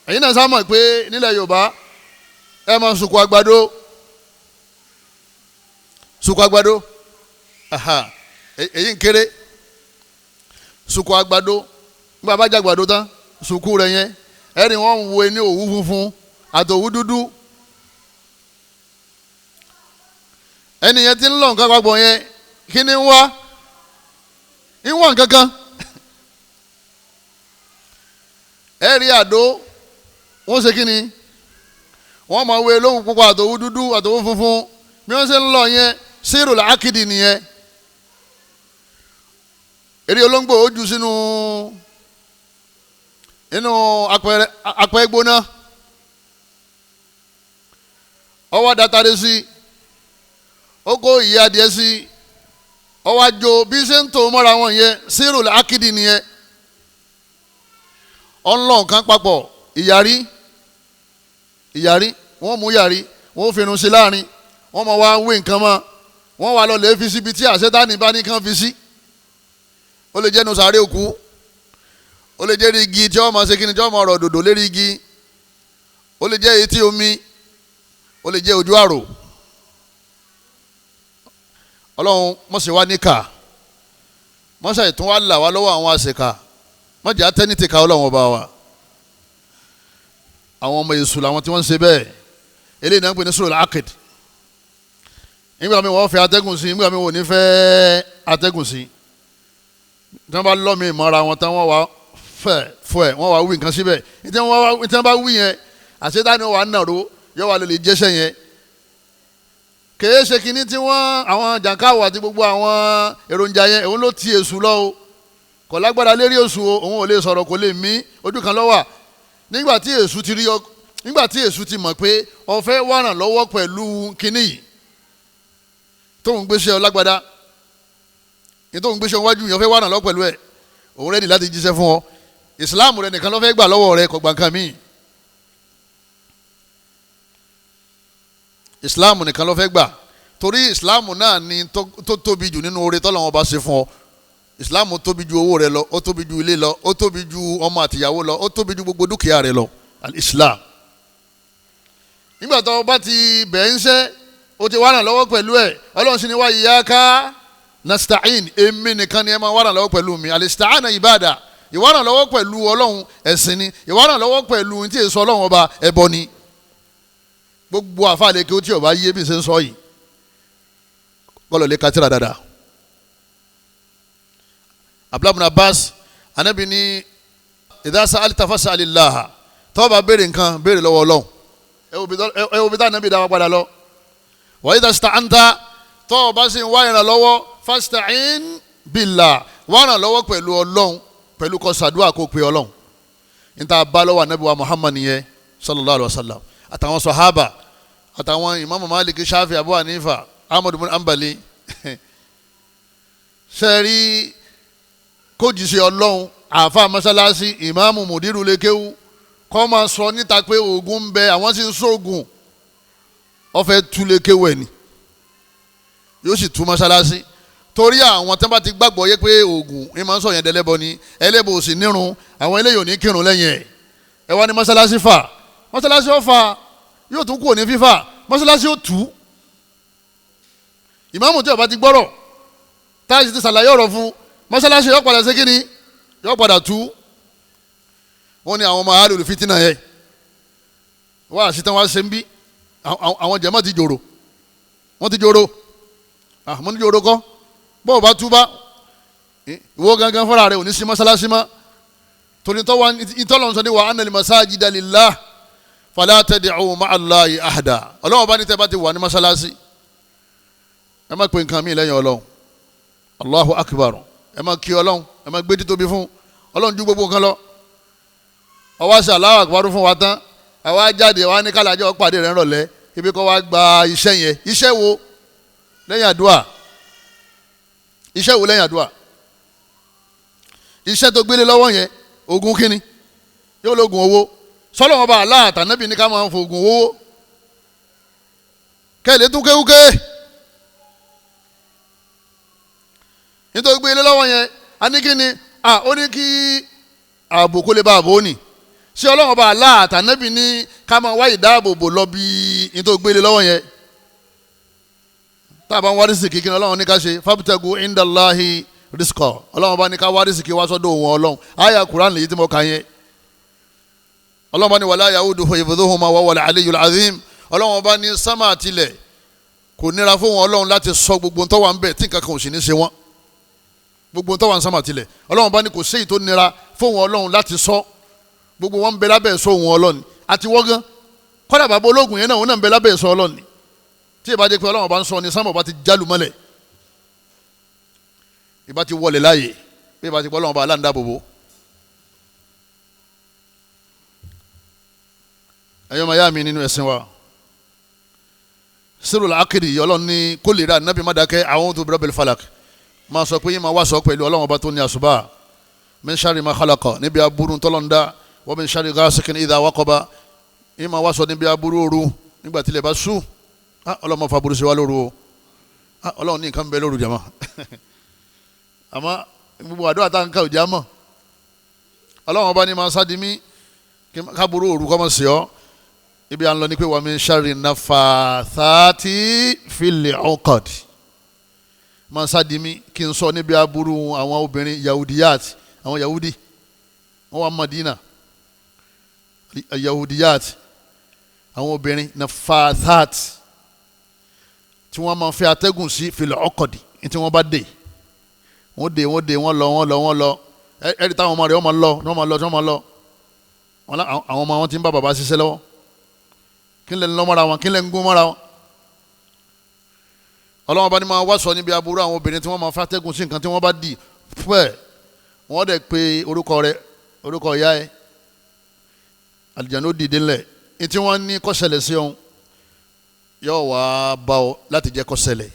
èyí náà sá mọ̀ pé nílẹ̀ Yorùbá ẹ máa sùkú àgbàdo, èyí ń kéré. sùkú àgbàdo nígbà bá jẹ àgbàdo tán, sùkú rẹ̀ yẹn ẹ̀rì wọ́n ń wo ní òwú funfun àtòwú dúdú. ẹnìyẹn ti ń lọ nǹkan papọ̀ yẹn kí ni ń wá nǹkan kan. ẹ̀rì àdó wọ́n ṣe kí ni, wọ́n máa wé lówù pupa àtòwú dúdú àtòwú funfun. bí wọ́n ṣe ń lọ yẹn sírù làákìdì nìyẹn. èrè olóńgbò ó jù sínú apẹ gbóná, ọwọ́ datare sí, ó kó ìyá adìẹ sí, ọwọ́ àjò bí ṣe ń tò mọ́ra wọn yẹn sírù làákìdì nìyẹn. ọ̀nlọ́ nǹkan papọ̀, ìyàrí wọ́n mú yàrí, wọ́n fìrun sí láàrin, wọ́n máa wá wé nǹkan mọ́, wọ́n wá lọ lè fi síbi tí àṣetánì bá ní kán fi sí. ó lè jẹ́ nu sàárè òkú, ó lè jẹ́ igi tí wọ́n máa ṣe kíni tí wọ́n máa rọ̀ dòdò lérí igi, ó lè jẹ́ etí omi, ó lè jẹ́ ojú àrò. ọlọ́run mọ̀sẹ̀ wá níkà, mọ̀sẹ̀ ìtún wá là wá lọ́wọ́ àwọn àṣekà, mọ̀jẹ̀ àtẹ́nìtì ká ọlọ́run ọba wa. àwọn ọmọ èṣù làwọn tí wọ́n ń ṣe bẹ́ẹ̀. eléyìí náà ń pè ní sùúrù akid. nígbà mi wọ́n fẹ́ atẹ́gùn sí, nígbà mi wọ́n ní fẹ́ atẹ́gùn sí. tí wọ́n bá lọ́ mi mọ́ra wọn tán wọ́n wá fẹ́ wọ́n wá wí nǹkan síbẹ̀. ní tí wọ́n bá wí yẹn àṣetáni wà nàró yóò wà lè jẹ́sẹ̀ yẹn. kèé ṣe kínní tí wọ́n àwọn jàǹkáwò àti gbogbo àwọn èròjà yẹn òun ló ti èṣù lọ o. kò lágbára lérí èṣù o, òun ò lè sọ̀rọ̀ kò lè mí, ojú kan ló wà. nígbà tí èṣù ti mọ̀ pé ó fẹ́ wá ràn lọ́wọ́ pẹ̀lú kínní yìí tóun gbéṣẹ́ ọlágbádá, ní tóun gbéṣẹ́ wájú yẹn ó fẹ́ wá ràn lọ́wọ́ pẹ̀lú ẹ̀, òun rẹ́dì láti jíṣẹ́ fún ọ. ìsìláàmù rẹ nìkan ló fẹ́ gbà lọ́wọ́ rẹ, kò gbà nǹkan míì. ìsìláàmù nìkan ló fẹ́ gbà, torí ìsìláàmù náà ni tó tóbi jù nínú oore tọ́lọ́run bá ṣe fún ọ. ìsìláàmù tóbi ju owó rẹ lọ, ó tóbi ju ilé lọ, ó tóbi ju ọmọ àtìyàwó lọ, ó tóbi ju gbogbo dúkìá rẹ lọ. al-Islam. nígbà tó o bá ti bẹ̀ ń ṣẹ́, o ti wá ràn lọ́wọ́ pẹ̀lú ẹ̀. ọlọ́run sì ni wa iyyaka nasta'in, èmi nìkan ni ẹ máa wá ràn lọ́wọ́ pẹ̀lú mi. al-isti'ana ibada, ìwá ràn lọ́wọ́ pẹ̀lú ọlọ́run ẹ̀sìn ni, ìwá ràn lọ́wọ́ pẹ̀lú tí èso ọlọ́run ọba ẹbọ ni. gbogbo àfàlẹ́ kí o tí o bá yé bí ṣe ń sọ yìí kọ́lọ̀ lè katira dáadáa. Abdullah ibn Abbas anabi ni idha sa'alta fas'alillah, tó bá béèrè nǹkan béèrè lọ́wọ́ ọlọ́run. ẹ wo bí tá anabi dáwọ́ padà lọ. wa idha ista'anta, tó bá sì ń wá ìrànlọ́wọ́ fasta'in billah, wá ìrànlọ́wọ́ pẹ̀lú ọlọ́run, pẹ̀lú kó ṣàdúà kó pe ọlọ́run. níta bá lọ́wọ́ anabi wa Muhammad yẹn sallallahu alayhi wa sallam àtàwọn sahaba àtàwọn imaamu Malik, Shafi, Abu Hanifa, Ahmad bin Ambali. sẹ́ẹ̀rí kójìṣe ọlọ́run àáfàá mọ́sálásí ìmáàmù mùdírù lékéwú kọ́ máa sọ níta pé oògùn ń bẹ, àwọn sì ń sóògùn, ó fẹ́ tú lékéwú ẹ̀ ni yóò sì tú mọ́sálásí. torí àwọn tí wọ́n bá ti gbàgbọ́ yé pé oògùn ní máa ń sọ yẹn dẹ́lẹ́bọ ni, ẹlẹ́bọ ò sì nírun, àwọn eléyìí ò ní kírun lẹ́yìn ẹ̀. ẹ wá ní mọ́sálásí fà, mọ́sálásí ó fà, yóò tún kú òní fífà, mọ́sálásí ó tú. ìmáàmù tí ó bá ti gbọ́rọ̀ táàsì ti ṣàlàyé ọ̀rọ̀ fún mọ́sálásí yóò padà ṣe kíni yóò padà tú. wọ́n ní àwọn ọmọ alùlù fitinà yẹ wá àṣetán wá ṣe ń bí àwọn jẹ̀mọ́ ti jòrò wọ́n ti jòrò mo ní jòrò kọ́ bọ́ọ̀ bá túbá ìwọ gangan fúnra rẹ̀ ò ní sí mọ́sálásí mọ́ torí ìtọ́lọ́n sọ ní wa anna al-masajida lillah fala tad'u ma'a Allahi ahada ọlọ́wọ́n bá ní tẹ́ bá ti wà ní mọ́sálásí ẹ má pe nǹkan mi lẹ́yìn ọlọ́run Allahu akbar ẹ má kí ọlọ́run ẹ má gbé títóbi fún ọlọ́run ju gbogbo nǹkan lọ ọwọ́ àṣà Allahu akbar fún wa tán àwa jáde wa ní kálàjọ pàdé rẹ̀ ńrọ̀lẹ́ ibi kọ́ wa gba iṣẹ́ yẹn iṣẹ́ wo lẹ́yìn àdúrà iṣẹ́ wo lẹ́yìn àdúrà iṣẹ́ tó gbélé lọ́wọ́ yẹn ogun kínni yóò lóògùn owó sọlọ́wọ́n bá aláàtà nábì ní ká máa ń fògùn owó kẹ́lẹ́ tún kéwúké nítorí gbélé lọ́wọ́ yẹn a ní kínni ó ní kí ààbò kó lè bá ààbò ní ṣé ọlọ́wọ́n bá aláàtà nábì ní ká máa wá ìdáàbòbò lọ bí nítorí gbélé lọ́wọ́ yẹn tá a bá ń wá rísìkì kí ni ọlọ́wọ́n ní ká ṣe fabtagu indallahi rizqa ọlọ́wọ́n bá ní ká wá rísìkì wá sọ́dọ̀ òun ọlọ́run àyà Kùránì lèyí tí mo kà yẹn ọlọ́wọ́n bá ní wala yauduhu hifdhuhuma wa huwal aliyyul azim ọlọ́wọ́n bá ní sámà àtilẹ̀ kò nira fún wọn ọlọ́run láti sọ gbogbo tó wà ń bẹ̀ tí nǹkan kan ò sì ní ṣe wọ́n gbogbo tó wà ń sámà àtilẹ̀ ọlọ́wọ́n bá ní kò séyìí tó nira fún wọn ọlọ́run láti sọ gbogbo wọn ń bẹ lábẹ́ sọ òun ọlọ́run àti wọ́gán kọ́dà bàbá ológun yẹn náà òun náà ń bẹ lábẹ́ sọ ọlọ́run tí ìbá jẹ́ pé ọlọ́run bá ń sọ ni sámà bá ti jálù mọ́lẹ̀ ìbá ti wọlé láàyè bí ìbá ti pọ́ ọlọ́run bá aláǹdá bòbò. ẹ̀yọ́ máa yá mi nínú ẹ̀sìn wa sírùlá akéde ọlọ́run ní kó lè ra nábì má dákẹ́ a'udhu bi rabbil falak máa sọ pé yín máa wá sọ pẹ̀lú ọlọ́run ọba tó ní àṣùbà min sharri ma khalaqa níbi aburú tọ́lọ́ndá wa min sharri ghasikin idha waqaba yín máa wá sọ níbi aburú òru nígbà tí ilẹ̀ bá ṣú ọlọ́run máa fa aburú sí wa lóru o ọlọ́run ní nǹkan bẹ lóru jàmá àmọ́ gbogbo àdúrà tá à ń ká òjá mọ̀ ọlọ́run ọba ní máa sádi mí káburú òru kọ́ mọ̀ sí ọ́ ibi à ń lọ ní pé wa min sharri naffathati fil uqad máa sádi mí kí n sọ níbi aburú àwọn obìnrin yahudiyat àwọn yahudi wọ́n wà Madina yahudiyat àwọn obìnrin naffathat tí wọ́n máa fẹ́ atẹ́gùn sí fil uqad tí wọ́n bá dé wọ́n lọ ẹ̀rí táwọn ọmọ rẹ̀ wọ́n máa lọ àwọn ọmọ wọn ti ń bá bàbá ṣiṣẹ́ lọ́wọ́ kí lè ń lọ mọ́ra wọn kí lè ń gún mọ́ra wọn. ọlọ́wọ́n bá ní máa wá sọ níbi aburú àwọn obìnrin tí wọ́n máa fàtẹ́gùn sí nǹkan tí wọ́n bá dì fẹ́ wọ́n dẹ̀ pé orúkọ ìyá ẹ̀ àlìjáná dìde ńlẹ̀ ní tí wọ́n ní kó ṣẹlẹ̀ sí ọ̀hún yóò wá bá ọ láti jẹ́ kó ṣẹlẹ̀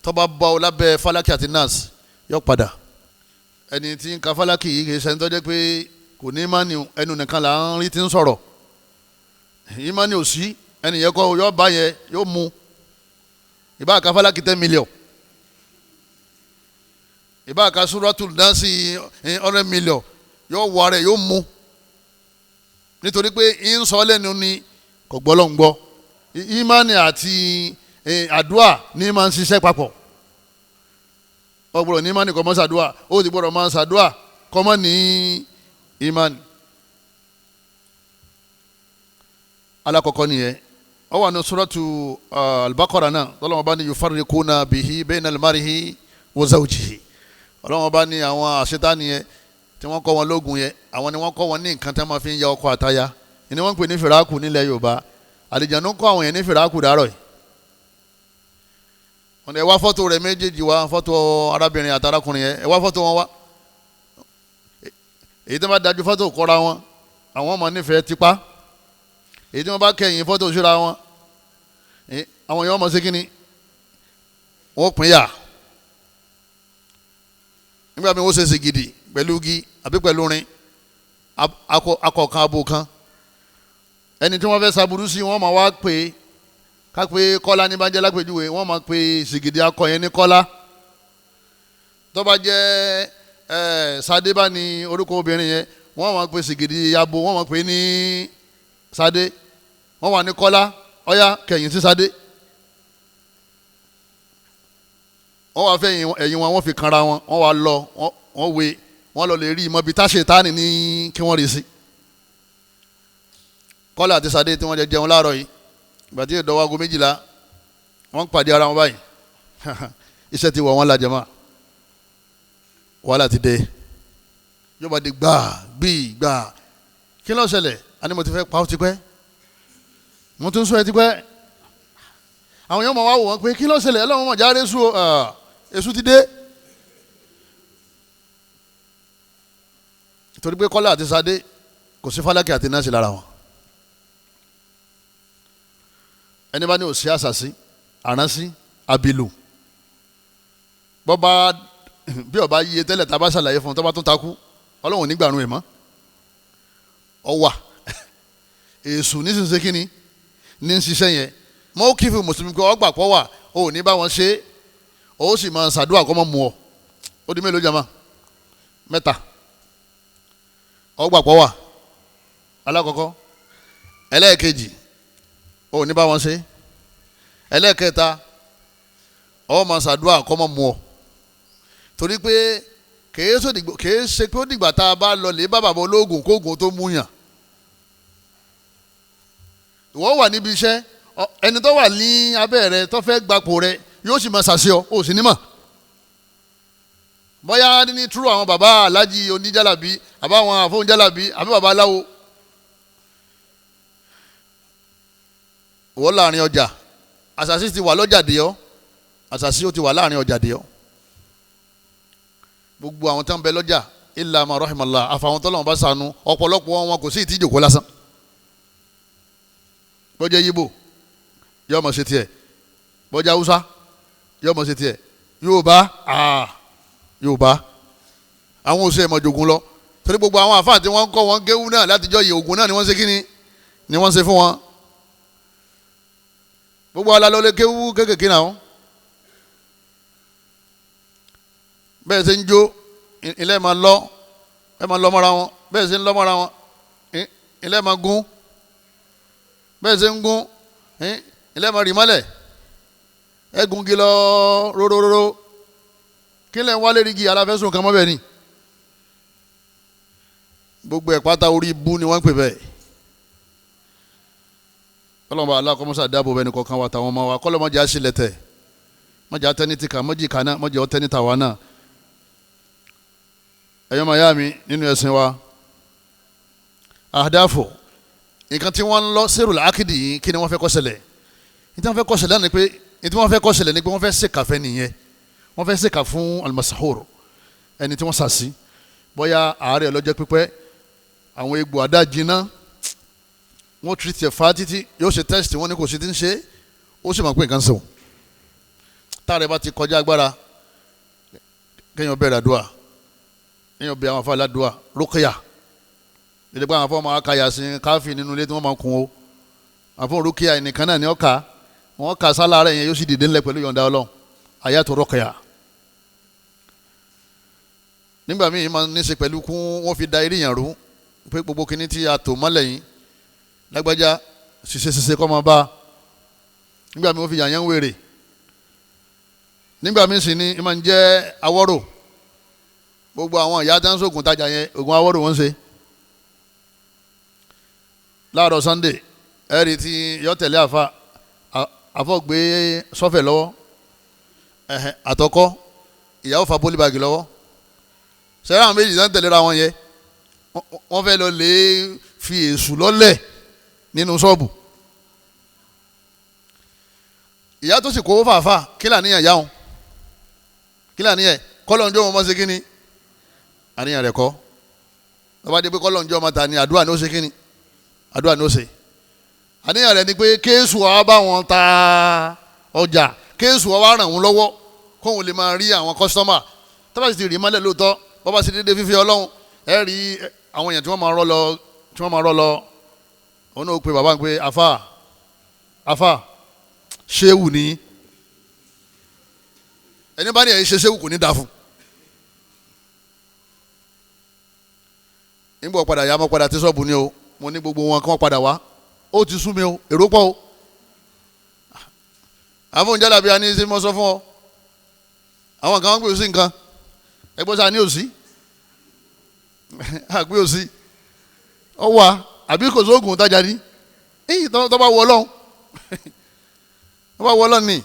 tó bá bá ọ lábẹ́ Falaki àti Nas yóò padà ẹni tí ń ka Falaki yìí kìí ṣẹni tó jẹ́ pé kò ní ìmánì ẹnu nìkan là ń rí ti ń sọ̀rọ̀ ìmánì ò sí ẹni yẹ kọ́ yóò bá yẹ yóò mú ìbá ka Falaki 10 million ìbá ka Suratul Nas 100 million yóò wọ rẹ̀ yóò mú nítorí pé ń sọ lẹ́nu ni kò gbọ́ lọ́n gbọ́ ìmánì àti àdúà ní máa ń ṣiṣẹ́ papọ̀ ọgbọ̀rọ̀ ní ìmánì kọ́ mọ́ ṣàdúà ó ti gbọ́dọ̀ máa ṣàdúà kọ́ mọ́ ní ìmánì. alákọ̀ọ́kọ́ nìyẹn ó wà ní suratu al-Baqara náà tọ́lọ́wọ́n bá ní yufarriquna bihi bayna al-mar'i wa zawjihi ọlọ́wọ́n bá ní àwọn àṣetánì yẹn tí wọ́n kọ́ wọn lógun yẹn àwọn ni wọ́n kọ́ wọn ní nǹkan tí wọ́n máa fi ń ya ọkọ àtaya ni wọ́n ń pè ní fìràkù nílẹ̀ Yorùbá àlìjànú kọ́ àwọn yẹn ní fìràkù dárọ̀ yìí wọ́n ní ẹ wá fọ́tò rẹ̀ méjèèjì wá fọ́tò arábìnrin àtàrákùnrin yẹn ẹ wá fọ́tò wọn wá èyí tí wọ́n bá dájú fọ́tò kọ́ra wọn àwọn ọmọ nífẹ̀ẹ́ tipa èyí tí wọ́n bá kẹ́yìn fọ́tò síra wọn àwọn yẹn wọ́n mọ̀ sí kínní wọ́n pín yà nígbà mi wọ́n ṣe sí gidi pẹ̀lú igi àbí pẹ̀lú rin akọ̀kan abo kan ẹni tí wọ́n fẹ́ saburú sí wọ́n máa wá pé ká pé kọ́lá ní bá jẹ́ lápèjúwe wọ́n máa pé sìgìdì akọ yẹn ní kọ́lá tó bá jẹ́ sadé bá ní orúkọ obìnrin yẹn wọ́n máa pé sìgìdì abo wọ́n máa pé ní sadé wọ́n wà ní kọ́lá ọ̀yá kẹ̀yìn sí sadé wọ́n wá fẹ́ ẹ̀yìn wọn wọ́n fi kanra wọn wọ́n wá lọ wọ́n wé wọ́n lọ lè rí ìmọ̀ bíi táṣetánì ní kí wọ́n rí sí. Kọ́lá àti Sadé tí wọ́n jẹ jẹun láàárọ̀ yìí ìgbà tí ìdọ̀wọ́ aago 12 wọ́n pàdé ara wọn báyìí iṣẹ́ ti wọ̀ wọ́n la jẹ̀mọ́ wàhálà ti dé yóò bá di gbà kí ló ṣẹlẹ̀ àní mo ti fẹ́ pa ó ti pẹ́ mo tún sọ ẹ ti pẹ́ àwọn yóò máa wá wò wọ́n pé kí ló ṣẹlẹ̀ ọlọ́run mọ̀ jáde èṣù èṣù ti dé torí pé Kọ́lá àti Sadé kò sí Fálákì àti Násì lára wọn ẹni bá ní òsì àṣàṣì àránsí abilu bọ́ba bí ọba yíye tẹ́lẹ̀ tá a bá ṣàlàyé fún un tó bá tún takú ọlọ́run nígbàrún ẹ̀ mọ́ ọwà èṣù nísinsìnyí kínní ní ń ṣiṣẹ́ yẹn mọ́ kí fún mùsùlùmí pé ọgbà pọ̀ wà ó ní bá wọn ṣe ó sì máa ṣàdúrà kọ́ mọ́ mu ọ ó di mélòó jama 3 ọgbà pọ̀ wà alákọ̀ọ́kọ́ ẹlẹ́ẹ̀kejì ó ní bá wọn ṣe ẹlẹ́ẹ̀kẹta ó máa ṣàdúrà kọ́ mọ́ mu ọ torí pé kèé ṣe pé ó dìgbà tá a bá lọ lè bá bàbá ológun kóògùn tó mú yàn ìwọ wà níbi iṣẹ́ ẹni tó wà ní abẹ́ rẹ tó fẹ́ gbapò rẹ yóò sì máa ṣàṣẹ ọ ò sì ní mọ̀ bóyá ní túrú àwọn bàbá alájí oníjàlábí àbáwọn àfọ̀njàlábí àbí bàbá aláwo wọ́n láàrin ọjà àṣàṣì ti wà lọ́jà dé ọ́ àṣàṣì ó ti wà láàrin ọjà dé ọ́ gbogbo àwọn tó ń bẹ lọ́jà illa ma rahimallah àfàwọn tọ́lọ́wọ́n bá sànú ọ̀pọ̀lọpọ̀ wọn kò sí ìtì ìjòkó lásán bọ́jà yíbò yóò mọ̀ ṣe tiẹ̀ bọ́jà haúsá yóò mọ̀ ṣe tiẹ̀ Yorùbá àwọn oṣù ẹ̀mọ̀ jogun lọ torí gbogbo àwọn àfáà tí wọ́n ń kọ́ wọn géwú náà látijọ́ yìí ogun náà ni wọ́n ṣe kíni ni wọ́n ṣe fún wọn gbogbo alalọ́lẹ̀ géwú kékèké náà bẹ́ẹ̀ ṣe ń jó ilé máa lọ mọ́ra wọn bẹ́ẹ̀ ṣe ń lọ mọ́ra wọn ilé máa gún bẹ́ẹ̀ ṣe ń gún ilé máa rì mọ́lẹ̀ ẹ̀gún gi lọ róróróró kí lẹ́ ń wálé rí gi aláfẹ́sùn kan mọ́ bẹ́ẹ̀ ni gbogbo ẹ̀ pátá orí ibú ni wọ́n ń pè bẹ́ẹ̀ kọ́lọ́mọ aláàkọ́mọ́sá dáàbò bẹ́ẹ̀ ni kọ̀ọ̀kan wa tàwọn ọmọ wa kọ́lọ́mọdé àṣìlẹ̀ tẹ̀ mọ́jà tẹ́ni kà mọ́jì kaná mọ́jà ọ̀tẹ́ni tàwa náà ẹ̀yọ́ màyá mi nínú ẹ̀sìn wa àdáfò nǹkan tí wọ́n ń lọ sẹ́rùlá ákìdì yìí kí ni wọ́n fẹ́ kó ṣẹlẹ̀ ní tí wọ́n fẹ́ kó ṣẹlẹ̀ ni pé wọ́n fẹ́ ṣèkà fẹ́ nìyẹn wọ́n fẹ́ ṣèkà fún almasahoro ẹni tí wọ́n sàṣì bóyá àárẹ̀ ọlọ́jọ́ pípẹ́ àwọn egbò àdájìnà wọ́n treat ẹ̀ fa títí yóò ṣe test wọ́n ní kò sí ti ń ṣe ó sì máa pé nǹkan sọ̀rọ̀ táàrẹ̀ bá ti kọjá agbára kéèyàn bẹ̀rẹ̀ àdúrà kéèyàn bẹ àwọn afọ aládùúà rókèyà ìdígbà àwọn afọ máa ka Yásìn káfí nínú ilé tí wọ́n máa kun o àfọ rókèyà ẹnìkan náà ni wọ́n ka sálà rẹ̀ yẹn yóò sì dìde ńlẹ̀ pẹ̀lú yọ̀ǹda Ọlọ́run àyàtò rókèyà nígbà míì máa ní í ṣe pẹ̀lú kún wọ́n fi da eré yàn rú pé gbogbo kinní tí a tò mọ́lẹ̀ yìí lágbájá ṣiṣẹ́ kọ́ máa bá nígbà míì wọ́n fi yàyàn wèrè nígbà míì sì ni ẹ máa ń jẹ́ awọ́rò gbogbo àwọn ìyá tí wọ́n ń sògùn tajà yẹn ògùn awọ́rò wọ́n ń ṣe láàárọ̀ Sunday ẹ̀rí tí yọ tẹ̀lé àfọ̀ gbé sọ́fẹ̀ lọ́wọ́ àtọkọ́ ìyàwó fa pólíbàgì lọ́wọ́ sẹ́rẹ́ àwọn méjì náà tẹ̀léra wọn yẹ wọ́n fẹ́ lọ lè fi èṣù lọ́lẹ̀ nínú ṣọ́ọ̀bù ìyá tó sì kówó fàáfà kí làníyàn yá wọn kí làníyàn kọ́lọ́njọ́ wọn mọ́ ṣe kí ni àníyàn rẹ̀ kọ́ lọ́ba dé pé kọ́lọ́njọ́ ọmọ ta ni àdúrà ní ó ṣe kí ni àdúrà ní ó ṣe àníyàn rẹ̀ ni pé kéésù wa bá wọn ta ọjà kéésù wa wá ràn wọ́n lọ́wọ́ kóun lè máa rí àwọn kọ́sítọ́mà tọ́ba sì ti rí mọ́lẹ̀ lóòótọ́ bọ́ba sì dédé fífi Ọlọ́run ẹ rí àwọn èèyàn tí wọ́n máa rọ́ lọ òun náà pe bàbá ń pe afa ṣéwù ní ẹni bá ní ẹ̀yìn ṣe ṣéwù kò ní dáa fún nígbà padà yá mọ́ padà tí sọ́ọ̀bù ni o mo ní gbogbo wọn kí wọ́n padà wá ó ti sú mi o èrò pọ̀ o àfọ̀njálàbí a ní í ṣe mọ́ sọ fún ọ àwọn kan wọ́n gbé òsì nǹkan ẹgbẹ́ sáà ní òsì àgbé òsì ọwọ́ àbí kò sóògùn tájà ní èyí tó bá wọ ọlọ́run tó bá wọ ọlọ́run ni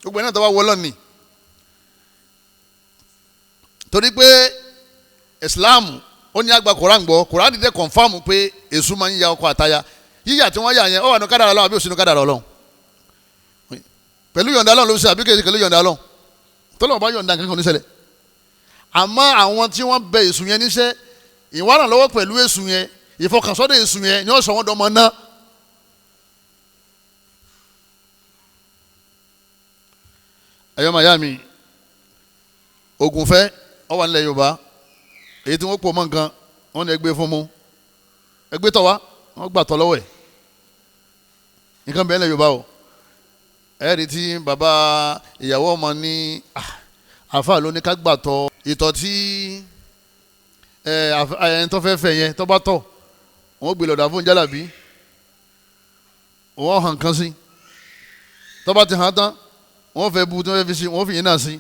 gbogbo ẹ̀ náà tó bá wọ ọlọ́run ni torí pé Islam ó ní àgbà Koran gbọ́ Koran dídẹ́ kọ̀nfàmù pé èṣù máa ń ya ọkọ àtaya yíyà tí wọ́n yà yẹn ó wà ní kádàrá Ọlọ́run àbí òsínú kádàrá Ọlọ́run pẹ̀lú yọ̀ǹda Ọlọ́run ló ṣe àbí kèsì pẹ̀lú yọ̀ǹda Ọlọ́run tọ́lọ́run bá yọ̀ǹda nǹkan kan ní ṣẹlẹ̀ àmọ́ àwọn tí wọ́n bẹ èṣù yẹn níṣẹ́ ìwárà lọ́wọ́ pẹ̀lú èṣù yẹn ìfọkànsọ́dọ̀ èṣù yẹn ni ó sọ wọ́n dọ́mọ náà. ẹ̀yọ́ màyá mi ogun fẹ́ ọ wà nílẹ̀ Yorùbá èyí tí wọ́n pò mọ́ nǹkan wọ́n ní ẹgbẹ́ fún mu ẹgbẹ́ tọ̀ wá wọ́n gbà tọ́ lọ́wọ́ ẹ̀ nǹkan bẹ́ẹ̀ nílẹ̀ Yorùbá o ẹ̀rí tí bàbá ìyàwó ọmọ ní àáfàá ló ní ká gbà tọ́ ìtọ̀ tí ẹni tó fẹ́ fẹ́ yẹn tó bá tọ̀ wọ́n gbé lọ́dà fún jálàbí wọ́n hàn kan sí tó bá ti hàn tán wọ́n fẹ́ bu tí wọ́n fẹ́ fi sí wọ́n fi yín náà sí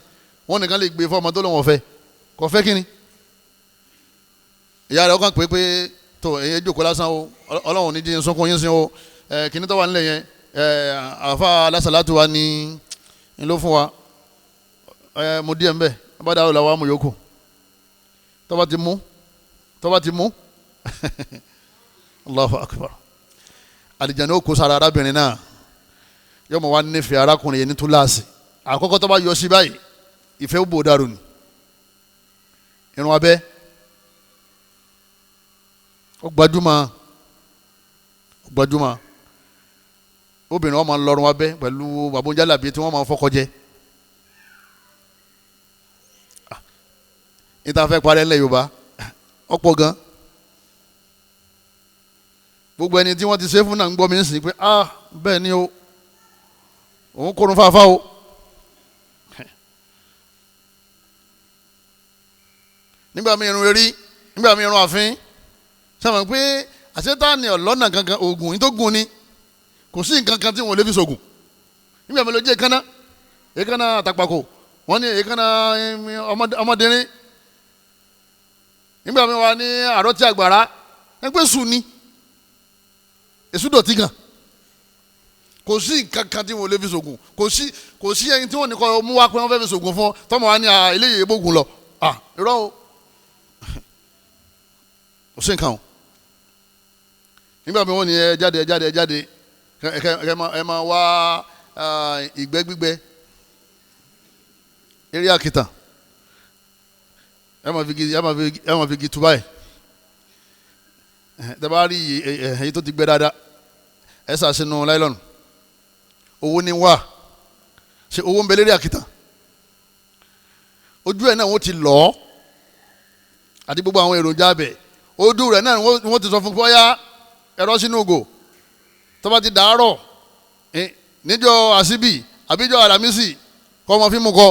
wọ́n nìkan lè gbé fọ́ọ̀mù tó lọ́wọ́ fẹ́ kò fẹ́ kínni ìyá rẹ̀ ọkàn pé tó ẹ̀yẹ jókòó lásán o Ọlọ́run ní jíjìn sunkún yín sí o kìnní tó wà nílẹ̀ yẹn àfa alásàlátù wa ní ló fún wa mo díẹ̀ ń bẹ̀ bá dáhùn làwọn amú yòókù tó bá ti mú Allahu Akbar àlìjáde ó kó sára arábìnrin náà yóò mọ̀ wá nífẹ̀ẹ́ arákùnrin yẹn ní túláàsì àkọ́kọ́ tó bá yọ sí báyìí ìfẹ́ ó bò dàrú ni irun abẹ́ ó gbajúmọ̀ obìnrin wọn máa ń lọrun abẹ́ pẹ̀lú babonjalabi tí wọ́n máa ń fọ́kọ jẹ níta fẹ́ parẹ́ ńlẹ̀ Yorùbá ọ̀pọ̀ gan gbogbo ẹni tí wọ́n ti ṣe fún náà ń gbọ́ mi ń sìn pé bẹ́ẹ̀ ni o òun kórun fáfá o nígbà mi irun erí nígbà mi irun àfin sẹ́wọ̀n pé àṣetáni ọ̀lọ́nà kankan oògùn yìí tó gùn ni kò sí nǹkan kan tí wọ́n lè fi sògùn nígbà mi ló jẹ́ èékánná àtàpàkò wọ́n ní èékánná ọmọdérín nígbà mi wà ní àrọ́tí àgbàrá ẹgbẹ́ sùn ni èṣù dọ̀tí gan kò sí nǹkan kan tí wọ́n lè fi sògùn kò sí ẹni tí wọ́n ní kọ́ mú wá pé wọ́n fẹ́ fi sògùn fún ọ tọ́mọ wa ní eléyìí ebógun lọ irọ́ o kò sí nǹkan o nígbà mi wọ́n ní ẹ jáde ẹ máa wá ìgbẹ́ gbígbẹ eré àkìtàn ẹ máa fi gi tuba ẹ tẹ́bá rí èyí tó ti gbẹ dáadáa ẹ sà sínú láìlọ́nù owó ní wá ṣe owó ń bẹ lérí àkìtàn ojú ẹ̀ náà wọ́n ti lọ́ àti gbogbo àwọn èròjà abẹ ojú rẹ̀ náà wọ́n ti sọ fún bóyá ẹ̀rọ sínú ògò tó bá ti dàárọ̀ níjọ́ àṣìbì àbíjọ́ àlàmísì kọ́ ọmọ fíìmù kọ́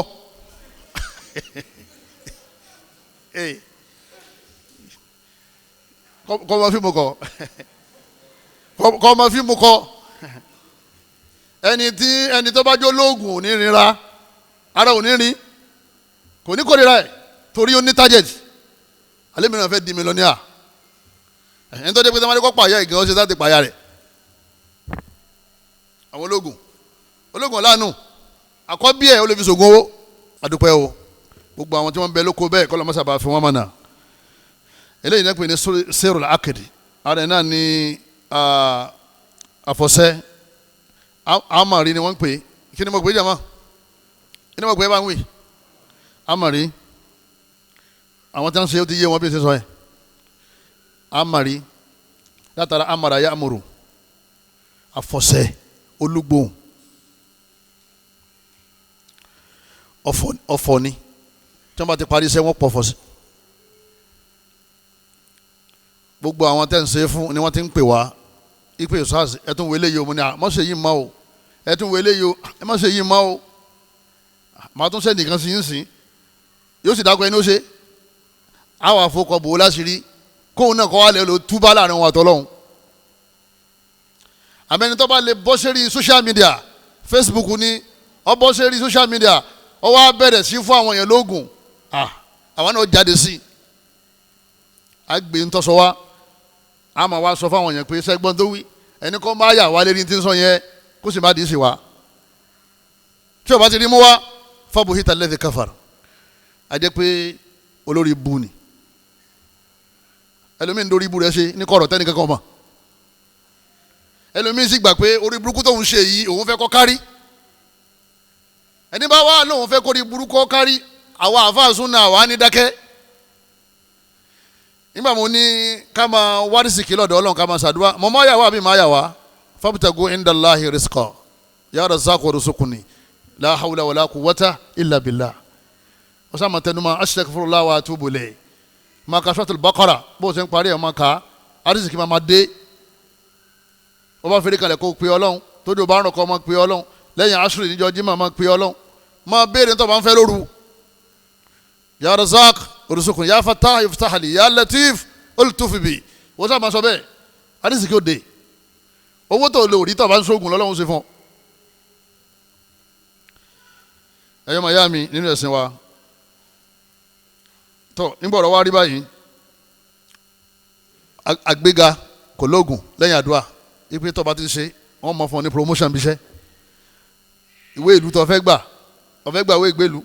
kọ́ ọmọ fíìmù kọ́ ẹni tó bá jó lóògùn ò ní rinra ara ò ní rin kò ní kórira ẹ̀ torí ó ní target alẹ́ mìíràn fẹ́ di mílíọ̀nìyà ẹni tó dé pé sọ́mọdé kọ́ pààyà ìgbà ó ṣe láti pààyà rẹ̀ àwọn ológun ọ̀làánú àkọ́bí ẹ̀ ó lè fi ṣògùn owó adúpẹ́ o gbogbo àwọn tí wọ́n ń bẹ lóko bẹ́ẹ̀ kọ́ lọ́mọ́sá bá fi wọ́n mọ̀nà eléyìí náà pè ní sẹ́rùl akidi ara ẹ̀ náà ní àfọ̀ṣẹ́ amari ni wọ́n ń pè kí ni mo pè é jàmọ́ kí ni mo pè é bá ń wì amari àwọn tí wọ́n ṣe ó ti yé wọn bí ṣe sọ ẹ̀ amari látara amara ya amuru àfọ̀ṣẹ́ olúgbòhùn ọ̀fọ̀ ni tí wọ́n bá ti parí iṣẹ́ wọn pọ̀ fọ́ sí gbogbo àwọn tẹ́ ń ṣe fún ni wọ́n ti ń pè wá ipe sars ẹtún wọlé yìí o mo ní à má ṣe yìí má o ẹtún wọlé yìí o ẹ má ṣe yìí má o màá tún sẹ́ni kan sí yín sìn yóò sì dákọ̀ ẹni ó ṣe àwọn àfọkọ̀ bò ó láṣìírí kóun náà kọ́ wá lè lo túbá láàrin wọn àtọ́lọ́hún àmẹ́ni tó bá lè bọ́ sẹ́rí social media Facebook ni ọ bọ́ sẹ́rí social media ó wá bẹ̀rẹ̀ sí fún àwọn èèyàn lóògùn àwọn náà jáde sí àgbè ń tọ́sọ wá a máa wá sọ fún àwọn èèyàn pé sẹ́gbọ́n tó wí ẹni kọ́ máa yà wá lérí tí ń sọ yẹn kó sì má dì í sí wa tí o bá ti rí mú wá fabuhita alladhi kafar a jẹ́ pé olórí ibu ni ẹlòmíín lórí ibu rẹ̀ ṣe ní kọ̀rọ̀ tẹ́ni kankan mọ̀ ẹlòmíín sì gbà pé orí burúkú tóun ṣe yìí òun fẹ́ kọ́ kárí ẹni bá wà lóun fẹ́ kórí burúkú kọ́ kárí àwa àfáà súnà àwa ní dákẹ́ nígbà mo ní ká máa wárísìkì lọ́dọ̀ Ọlọ́run ká máa ṣàdúrà mo máa yà wá àbí máa yà wá fabtagu indallahi rizqa ya razzaqu warzuqni la hawla wala quwwata illa billah wọ́n sá ma tẹnumọ́ astaghfirullah wa atubu ilayh máa ka suratul Baqara bó o ṣe ń parí ẹ̀ máa ka arísìkì máa dé wọ́n bá fèrè kalẹ̀ kó pe Ọlọ́run tójú o bá ń rọ̀ kọ́ máa pe Ọlọ́run lẹ́yìn asúrì níjọ́ jimá máa pe Ọlọ́run máa béèrè tó bá ń fẹ́ lóru ya Razzaq urzuqni ya Fattah iftah li ya Latif ultuf bi wọ́n sá ma sọ bẹ́ẹ̀ arísìkì ó dé owó tó lè rí tó bá ń sóògùn lọ́lọ́run ṣe fún ọ. ẹ̀yọ́ màá yá mi nínú ẹ̀sìn wa tó nígbà ọ̀rọ̀ wa rí báyìí àgbéga kò lóògùn lẹ́yìn àdúrà ipe tó bá ti ṣe wọ́n mọ̀ fún ọ ní promotion bí iṣẹ́ ìwé ìlú tó fẹ́ gbà ìwé ìgbélu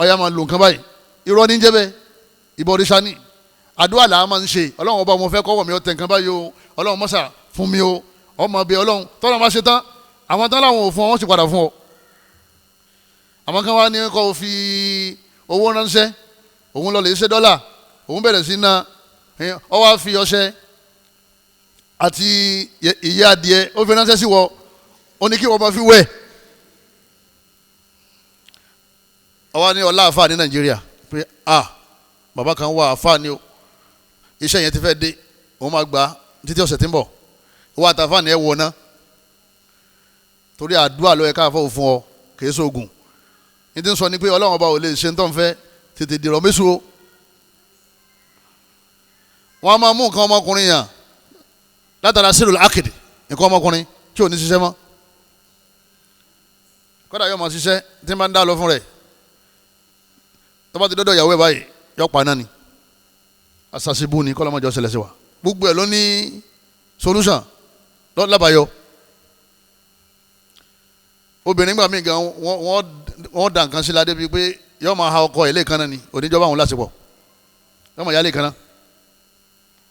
ọ̀yà máa lo nǹkan báyìí irọ́ ní jẹ́ bẹ́ẹ̀ ìbọn oríṣà ní àdúrà làá máa ń ṣe ọlọ́run ọba mo fẹ́ kọ́wọ́ mi ó tẹ̀ nǹkan báyìí o ọlọ́run mọ́sà fún mi o ọmọ bíi ọlọ́run tọ́lá máa ṣe tán àwọn tán láwọn ò fún ọ wọ́n sì padà fún ọ àwọn kan wá ní kó fi owó ránṣẹ́ òun lọ lè ṣe dọ́là òun bẹ̀rẹ̀ sí ná ọ wá fi ọṣẹ àti ìyá adìẹ ó fi ránṣẹ́ sí wọ ó ní kí wọ́n máa fi wẹ̀ ọ wá ní ọlá àfáà ní Nàìjíríà pé bàbá kan wà àfáà ni o iṣẹ́ yẹn ti fẹ́ dé òun máa gbà títí ọ̀sẹ̀ tí ń bọ̀ ìwà àtàfáà ni ẹ wọ̀ ná torí àdúrà ló yẹ káfọ́ òfin ọ kìí sóògùn ní ti ń sọ ni pé Ọlọ́run ọba ò lè ṣe ń tọ́ ń fẹ́ tètè dìrọ̀ méṣù o wọ́n á máa mú nǹkan ọmọkùnrin yàn látara sílùú akéde nǹkan ọmọkùnrin tí ò ní ṣiṣẹ́ mọ́ kódà yóò máa ṣiṣẹ́ tí ń bá ń dá lọ fún rẹ̀ tó bá ti dọ́dọ̀ ìyàwó ẹ̀ báyìí yọ pa náà ni asasibu ni kọ́lọ́mọjọ ṣẹlẹ̀ sí wa gbogbo ẹ̀ ló ní solution lábàáyọ obìnrin gbà mí gan wọ́n dà nǹkan sí ládé bíi pé yọ máa ha ọkọ ilé kan náà ni oníjọba àwọn lásìkò yọ máa yálé kan náà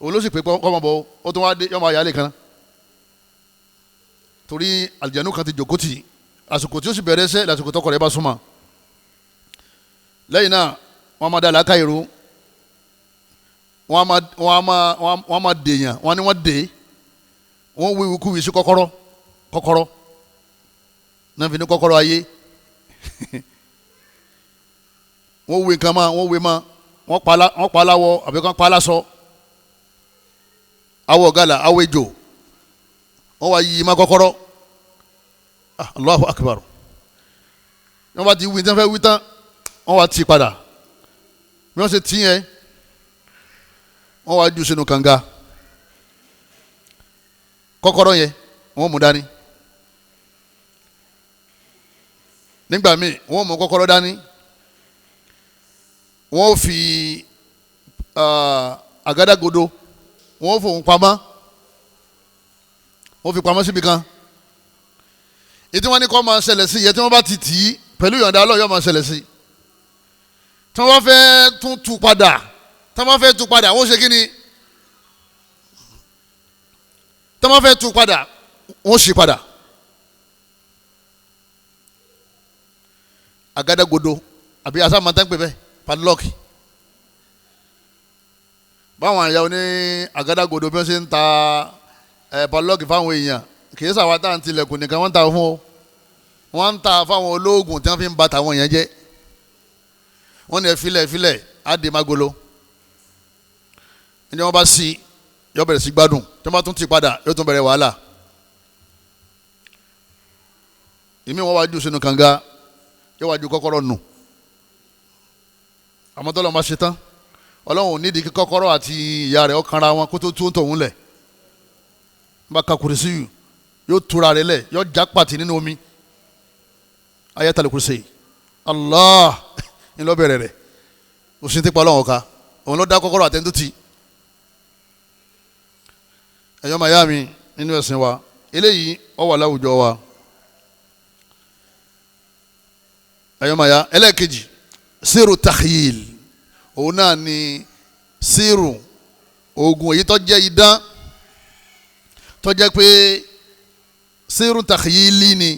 òun ló sì pé kọ́mọ bọ̀ ó tún wá dé yọ máa yálé kan náà torí àlùjànnú kan ti jòkó tì àsìkò tí ó sì bẹ̀rẹ̀ ṣẹ́ lásìkò tọkọ rẹ̀ bá súnmọ́ lẹ́yìn náà wọ́n máa dá làákà ìró wọ́n máa dèèyàn wọ́n ní wọ́n dè wọ́n wí ikú wí sí kọ́kọ́rọ́ náà fi ní kọ́kọ́rọ́ ayé wọ́n wí nǹkan máa wọ́n wí máa wọ́n pa aláwọ̀ àbí kan pa aláṣọ awọ gàlà awọ ejò wọ́n wá yí má kọ́kọ́rọ́ Allahu akbar wọ́n bá ti wí tán fẹ́ wí tán wọ́n wá tì padà bí wọ́n ṣe tì yẹn wọ́n wá jù sínú kànga kọ́kọ́rọ́ yẹn wọ́n mú dání nígbà míì wọ́n mú kọ́kọ́rọ́ dání wọ́n fi àgádágodo wọ́n fòun pamọ́ wọ́n fi pamọ́ síbi kan ètí wọ́n ní kọ́ máa ṣẹlẹ̀ sí yẹ tí wọ́n bá ti tì í pẹ̀lú ìyọ̀ǹda Ọlọ́run yóò máa ṣẹlẹ̀ sí tí wọ́n bá fẹ́ tún tú padà tí wọ́n bá fẹ́ tú padà wọ́n ṣe kí ni tí wọ́n bá fẹ́ tú padà wọ́n ṣì padà àgádágodo àbí asámọ̀tán pè bẹ́ẹ̀ padlock báwọn àyà oní àgádágodo bí wọ́n ṣe ń ta padlock fáwọn èèyàn kìí sàwọn tá à ń tilẹ̀kùn nìkan wọ́n ń ta fún o wọ́n ń ta fáwọn olóògùn tí wọ́n fi ń ba tàwọn èèyàn jẹ́ wọ́n ní ẹ filẹ̀ á di magolo ẹni wọ́n bá sí yọ bẹ̀rẹ̀ sí gbádùn tí wọ́n bá tún ti padà yóò tún bẹ̀rẹ̀ wàhálà ìmí wọn wá jù sínú kànga yóò wá ju kọ́kọ́rọ́ nù àmọ́ tọ́lọ́ máa ṣe tán Ọlọ́run ò nídìí kí kọ́kọ́rọ́ àti ìyá rẹ̀ ọkànra wọn kó tó tún tòun lẹ̀ bá ka kùrìsì yóò tura rẹ̀ lẹ̀ yóò já pàtì nínú omi ayatul kursi Allah ń lọ bẹ̀rẹ̀ rẹ̀ kò sí ti pa Ọlọ́run ká òun ló dá kọ́kọ́rọ́ àtẹ̀ntútì. ẹ̀yọ́ mayami nínú ẹ̀sìn wa eléyìí ó wà láwùjọ wa. ẹ̀yọ́ maya ẹlẹ́ẹ̀kejì síru takhyil òun náà ni síru oògùn èyí tó jẹ́ idán tó jẹ́ pé síru takhyili ni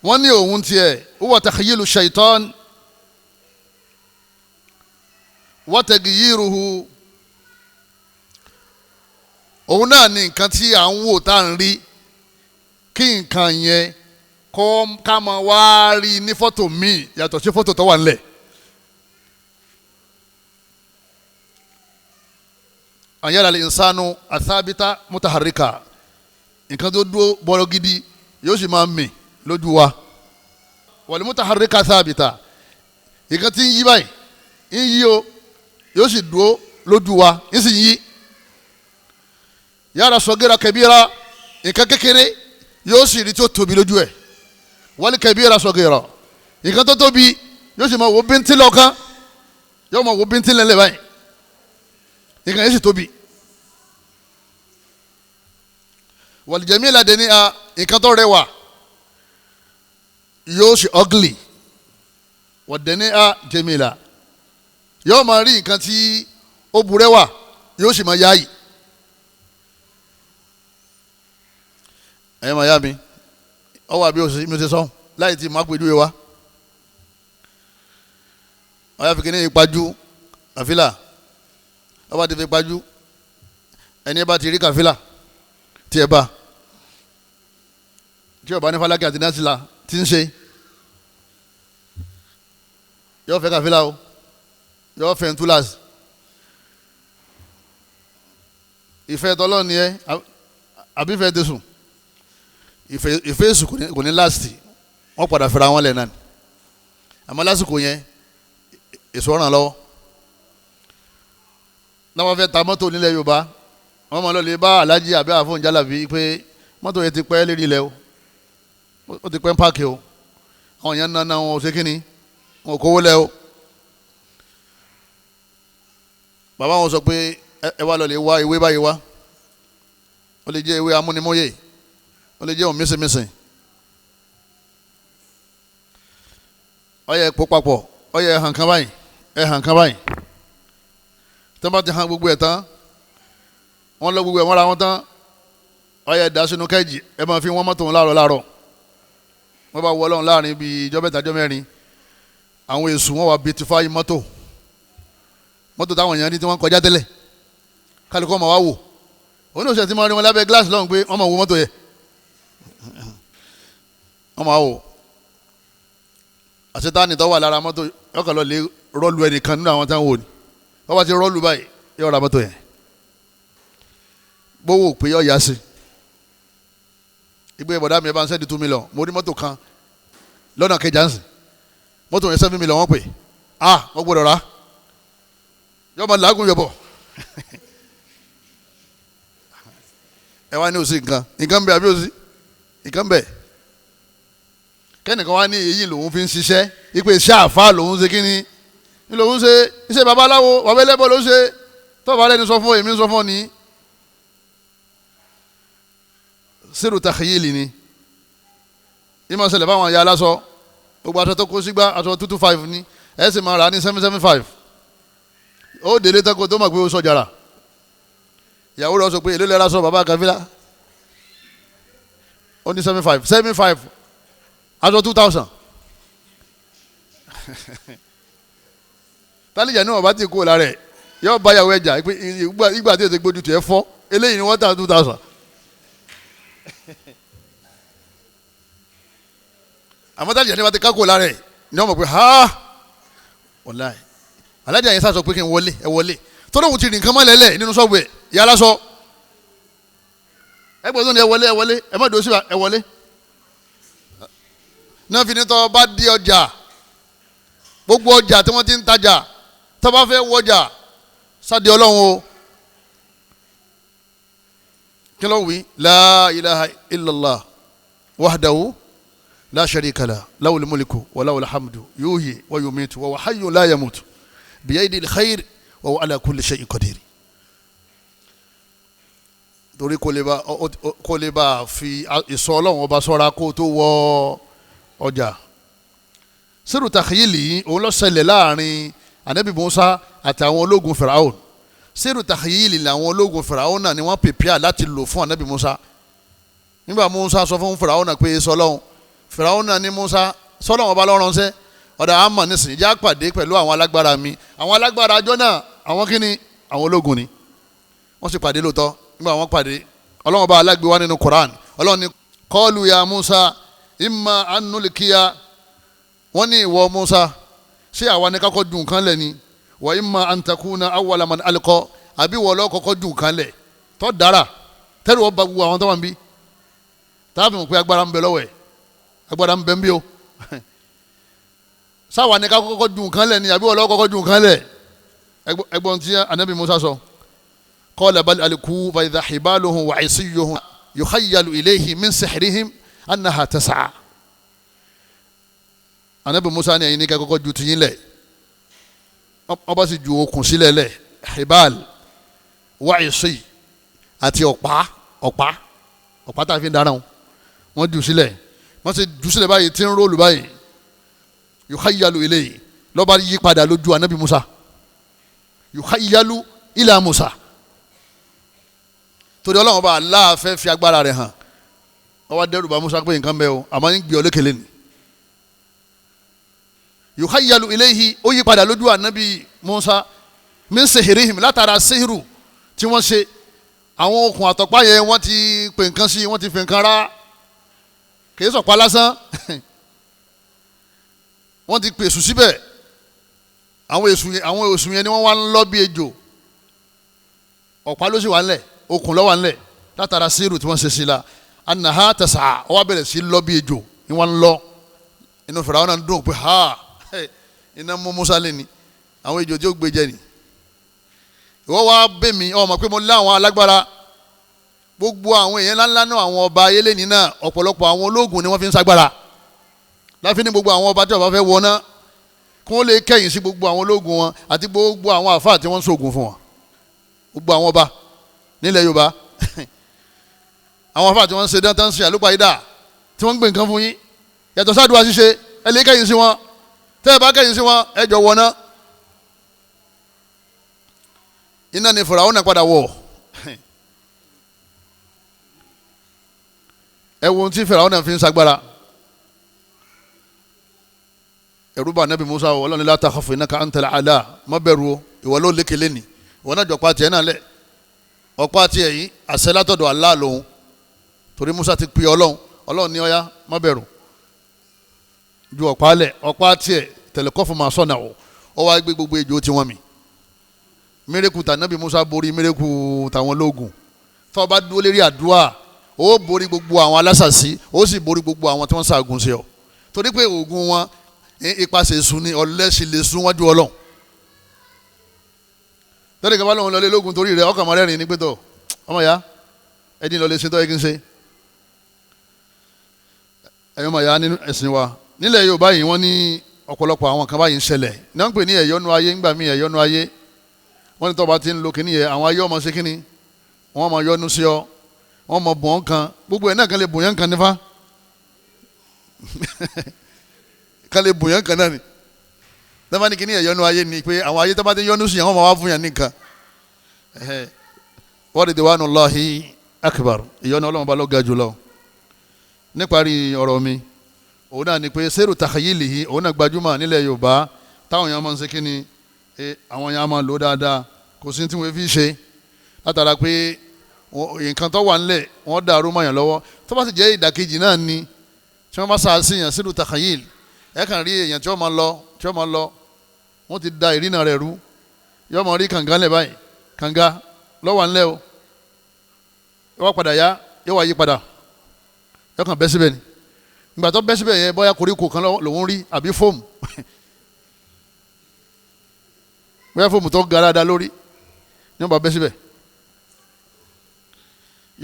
wọ́n ní òun tiẹ̀ huwa takhyilu shaitan wa tagyiruhu òun náà ni nǹkan tí à ń wò tá à ń rí kí nǹkan yẹn kọ́ ká máa wá rí ní fọ́tò míì yàtọ̀ sí fọ́tò tó wà nílẹ̀. àyàrá lè nsánú àtàbítà mutaharika nǹkan tó dúró bọ́rọ̀ gidi yóò sì máa mì lójú wa wal mutaharika àtàbítà nǹkan tí ń yí báyìí ń yí o yóò sì dúró lójú wa ń sì yí. yàrá sọgẹ́ra kẹbíra nǹkan kékeré yóò sì rí tí ó tóbi lójú ẹ̀ wal kabira sọgẹ́ra nǹkan tó tóbi yóò sì máa wo bíntín lọ́kàn yóò máa wo bíntín lẹ́lẹ̀ báyìí nǹkan yẹn sì tóbi. wal jamila dẹni a nǹkan tó rẹwà yóò sì ugly wal dẹni a jamila yóò máa rí nǹkan tí ó burẹ́wà yóò sì máa yáyì. ẹ̀yẹ́ máa yá mi ọ wà bí mi ṣe sọ láì tí máa pèjú wa ọ̀yà fi kíní ìpajú kàfílà ọba ti fi pajú ẹni bá ti rí kàfílà tí ẹ bá tí ọba ní Fálákì àti Násìlà ti ń ṣe yóò fẹ́ kàfílà o yóò fẹ́ ntúlàsì ìfẹ́ tọ́lọ́ ni ẹ àbí ìfẹ́ tẹ̀sùn ìfẹ́ èsù kò ní láàsì wọ́n padà fẹ́ra wọn lẹ̀ náà àmọ́ lásìkò yẹn èso ràn lọ́wọ́ náà wọ́n fẹ́ ta mọ́tò nílẹ̀ Yorùbá wọ́n mọ̀ lọ́lẹ̀ bá alájí àbí àfọ̀n jálàbí pé mọ́tò yẹn ti pẹ́ lérí ilẹ̀ o ó ti pẹ́ ń páàkì o àwọn èèyàn náà wọn ò ṣe kíni wọn ò kówó lẹ̀ o bàbá wọn sọ pé ẹ wá lọ́lẹ̀ wá ìwé báyìí wá ó lè jẹ́ ìwé amúnimóye ó lè jẹ́ òun mísìmísìn ọyẹ epo papọ̀ ọyẹ ẹ̀hàn kan báyìí ẹ̀hàn kan báyìí tó bá ti hàn gbogbo ẹ̀ tán wọ́n lọ gbogbo ẹ̀ wọ́n ra wọn tán ọyẹ dà sínú kẹ́ẹ̀jì ẹ máa fi wọ́n mọ́tò wọn láàárọ̀ wọ́n bá wọ Ọlọ́run láàrin bíi ijọ́ mẹ́ta ijọ́ mẹ́rin àwọn èṣù wọn wà beautify mọ́tò táwọn èèyàn ní tí wọ́n kọjá tẹ́lẹ̀ kálukọ́ máa wá wò oníṣẹ́ tí wọ́n rí wọn lábẹ́ gíláàsì lọ́hùn pé wọ́n máa wo mọ́tò yẹ wọ́n máa wò àṣetáni tó wà lára mọ́tò yọkàn lọ lè rọ́ọ̀lù ẹnìkan nínú àwọn táwọn wò ni wọ́n bá ti rọ́ọ̀lù báyìí yóò ra mọ́tò yẹn gbówó pé yọ ya sí ìgbé bọ̀dá mi ẹ bá ń sẹ́ni 2 million mo rí mọ́tò kan lọ́nà kẹjà ń sìn mọ́tò yẹn 7 million wọ́n pè wọ́n gbọ́dọ̀ rà yọ máa làágùn yọ̀bọ̀ ẹ wá ní òsì nǹkan bẹ àbí òsì nǹkan bẹ kẹ́nìkan wá ní èyí lòun fi ń ṣiṣẹ́ ipe iṣẹ́ àfa lòun ṣe kíni ní lòun ṣe iṣẹ́ babaláwo bàbá ẹlẹ́bọ̀ ló ṣe tọ́ba lẹ́ni sọ fún èmi sọ fún ọ ní. sírù takhyili ni ìmọ̀ ṣẹlẹ̀ báwọn ya aláṣọ gbogbo aṣọ tó kó sígbà aṣọ 225 ni ẹ̀ sì máa rà ní 775 ó délé tako tó mọ̀ pé ó sọ jàrà ìyàwó rẹ̀ sọ pé èlé lẹ́ra sọ bàbá kàfílà ó ní 75 aṣọ 2000 tálíjà náà bá ti kú lára ẹ̀ yóò bá yàwó ẹja ìgbà tí ètò ìgbójú tiẹ̀ fọ́ eléyìí ni wọ́n tà 2000 àmọ́ tálíjà náà bá ti ká kú lára ẹ̀ ni wọ́n mọ̀ pé wàláhì alájà yẹn sá sọ pé kí n wọlé ẹ wọlé tó lóun ti rìn nǹkan mọ́ lẹ́lẹ̀ nínú sọ́ọ̀bù ẹ̀ yà lásọ ẹgbẹ́ tó ní ẹ wọlé ẹ má dòó síbà ẹ wọlé náà fi ní tọ́ bá di ọjà gbogbo ọjà tí wọ́n ti ń tajà tọ́ bá fẹ́ wọjà sáde ọlọ́run o kí ló wí la ilaha illallah wahdahu la sharika lahu lahul mulku wa lahul hamdu yuhyi wa yumitu wa huwa hayyun la yamutu biyadihil khayr wa huwa ala kulli shay'in qadir. torí kò lè bá fi ìsọ Ọlọ́run ọba sọ́ra kó tó wọ ọjà. sírù takhayili òun ló ṣẹlẹ̀ láàrin anabi Musa àtàwọn ológun Firaun. sírù takhayili làwọn ológun Firaun náà ni wọ́n pèpìà láti lò fún anabi Musa. nígbà Musa sọ fún Firaun náà pé sọlọ́hún Firaun náà ní Musa sọlọ́hún ọba lọ́rùn ṣẹ́ ọ̀dà àmọ̀ nísìnyí já pàdé pẹ̀lú àwọn alágbára mi. àwọn alágbára àjọ náà àwọn kíni àwọn ológun ni wọ́n sì pàdé lóòótọ́. nígbà wọ́n pàdé Ọlọ́run bá alágbé wá nínú Quran Ọlọ́run ní qalu ya Musa imma an nulkiya wọ́n ní ìwọ Musa ṣé àwa ni kakọ́ dùn kan lẹ̀ ni wa imma an takuna awwala man alqa àbí wọ́n lọ́ kọ́kọ́ dùn kan lẹ̀ tọ́ dára tẹ́lẹ̀ wọ́n bá gbogbo àwọn tó wà ń bí táàbì mọ̀ pé agbára ń bẹ lọ́wọ́ ẹ̀ agbára ń bẹ ń bí o sáwa ni kakọ́ kọ́kọ́ dùn kan lẹ̀ ni àbí wọ́n lọ́ kọ́kọ́ dùn kan lẹ̀ ẹgbọ́n tí anabi Musa sọ. قال بل ألقوا فإذا حبالهم وعصيهم يخيل إليه من سحرهم أنها تسعى. Ànábì Musa ní ẹ̀yin ní ká kọ́kọ́ ju tiyín lẹ̀ wọ́n bá sì ju okùn sílẹ̀ lẹ̀ hibal wa'isi àti ọ̀pá tá a fi ń dáná wọ́n ju sílẹ̀ wọ́n sì ju sílẹ̀ báyìí tí ń róòlù báyìí yukhayyalu ilayhi lọ́ba yí padà lójú Ànábì Musa yukhayyalu ila Musa. torí Ọlọ́run bá Allah fẹ́ fi agbára rẹ̀ hàn wọ́n wá dẹ́rù bá Musa pé nǹkan bẹ́ẹ̀ o àmọ́ ń gbé ọ lékele ni. yukhayyalu ilayhi ó yí padà lójú Ànábì Musa min sihirihim látara sihiru tí wọ́n ṣe àwọn okùn àtọ̀pá yẹn wọ́n ti pè nǹkan sí wọ́n ti fi nǹkan rá kìí sọ̀pá lásán wọ́n ti pèsè síbẹ̀ àwọn èṣù yẹn ni wọ́n wá ń lọ bí ejò ọ̀pá ló sì wà ńlẹ̀ okùn ló wà ńlẹ̀ látara síìrù tí wọ́n ṣe sí la anaha tasa ó wá bẹ̀rẹ̀ sí lọ bí ejò ni wọ́n ń lọ inú Fáráò náà ń dùn pé ha iná mú Musa lé ní àwọn ejò tí ó gbé jẹ ni ìwọ wá bẹ̀ mí ọ mọ̀ pé mo lé àwọn alágbára gbogbo àwọn èèyàn ńláńlá náà àwọn ọba ayélé ní náà ọ̀pọ̀lọpọ̀ àwọn ológun ni wọ́n fi ń sagbára láfi ní gbogbo àwọn ọba tí wọ́n bá fẹ́ wọ náà kí wọ́n lè kẹ́yìn sí gbogbo àwọn ológun wọn àti gbogbo àwọn àfáà tí wọ́n ń ṣògùn fún wọn gbogbo àwọn ọba nílẹ̀ Yorùbá àwọn àfáà tí wọ́n ń ṣe dáńtán ṣe àlùpàídà tí wọ́n ń gbé nǹkan fún yín yàtọ̀ sáàdùà ṣíṣe ẹ lè kẹ́yìn sí wọn tẹ́ ẹ bá kẹ́yìn sí wọn ẹ jọ wọ náà iná ni Fáráò náà padà wọ̀ ẹ wo tí Fáráò náà fi ń sagbára ẹ̀rù bà Nábì Musa Ọlọ́run la takhafu innaka antal a'la má bẹ̀rù o ìwọ ló lékele ni ìwọ náà jọ̀pá tiẹ̀ náà lẹ̀ ọ̀pá tiẹ̀ yìí àṣẹ látọ̀dọ̀ Allah lòun torí Musa ti pè Ọlọ́run ní ọ̀yá má bẹ̀rù ju ọ̀pá lẹ̀ ọ̀pá tiẹ̀ tẹ̀lẹ́kọ́fù máa sọ̀nà o ọ wá gbé gbogbo ejò tí wọ́n mi mírèkù tà Nábì Musa borí mírèkù tàwọn lóògùn tó bá dúró lérí àdúrà ó borí gbogbo àwọn alásàsí ó sì borí gbogbo àwọn tí wọ́n ṣàgùn sí ọ torí pé oògùn wọn ipasẹ̀ sun ni ọ̀lẹ́sì lè sun wájú Ọlọ́run tẹ́lẹ̀ kí n bá lóun lọlé lógun torí rẹ̀ ọkàn mọ́rẹ́rìn ní pẹ́tọ́ ọmọ ya ẹni lọ lè ṣe tọ́ ẹ kí n ṣe ẹ̀yọ́ mọ̀ ya nínú ẹ̀sìn wa nílẹ̀ Yorùbá yìí wọ́n ní ọ̀pọ̀lọpọ̀ àwọn kan báyìí ń ṣẹlẹ̀ náà ń pè ní ẹ̀yọ́nú ayé ńgbà míì ẹ̀yọ́nú ayé wọ́n ní tọ́ba ti ń lo kíní yẹ àwọn ayé ọmọ ṣe kíní wọ́n mọ yọ́nú sí ọ wọ́n mọ bùn ọ́n kan gbogbo ẹ̀ náà kan lè bùn yẹn kan nífa kan lè bùn yẹn kan náà ni tọ́ba ní kíní ẹ̀yọ́nú ayé ni pé àwọn ayé tọ́ba ti yọ́nú sí yẹn wọ́n máa wá fún yẹn nìkan wa ridwanullahi akbar ìyọ́nú Ọlọ́run bá lọ ga jùlọ níparí ọ̀rọ̀ mi òun náà ni pé sẹ́rù takhayili yìí òun náà gbajúmọ̀ nílẹ̀ Yorùbá táwọn èèyàn máa ń ṣe kí ni àwọn èèyàn máa lò dáadáa kò sí tí wọ́n fi ṣe látara pé nǹkan tó wà nílẹ̀ wọ́n dàrú mọ́ yàn lọ́wọ́ tó bá sì jẹ́ ìdàkejì náà ni tí wọ́n bá sàásì yàn sẹ́rù takhayil ẹ kàn rí èèyàn tí wọ́n máa lọ wọ́n ti da ìrìnà rẹ̀ rú yọ́ mọ̀ rí kànga lẹ̀ báyìí kànga lọ́wọ́ nílẹ̀ o yọ́ padà yá yọ́ wá yí padà yọ́ kàn bẹ́ síbẹ̀ ni ìgbà tó bẹ́ síbẹ̀ yẹn bóyá koríko kan lòún rí àbí fóòmù bóyá fóòmù tó ga dáadáa lórí ní wọ́n bá bẹ́ síbẹ̀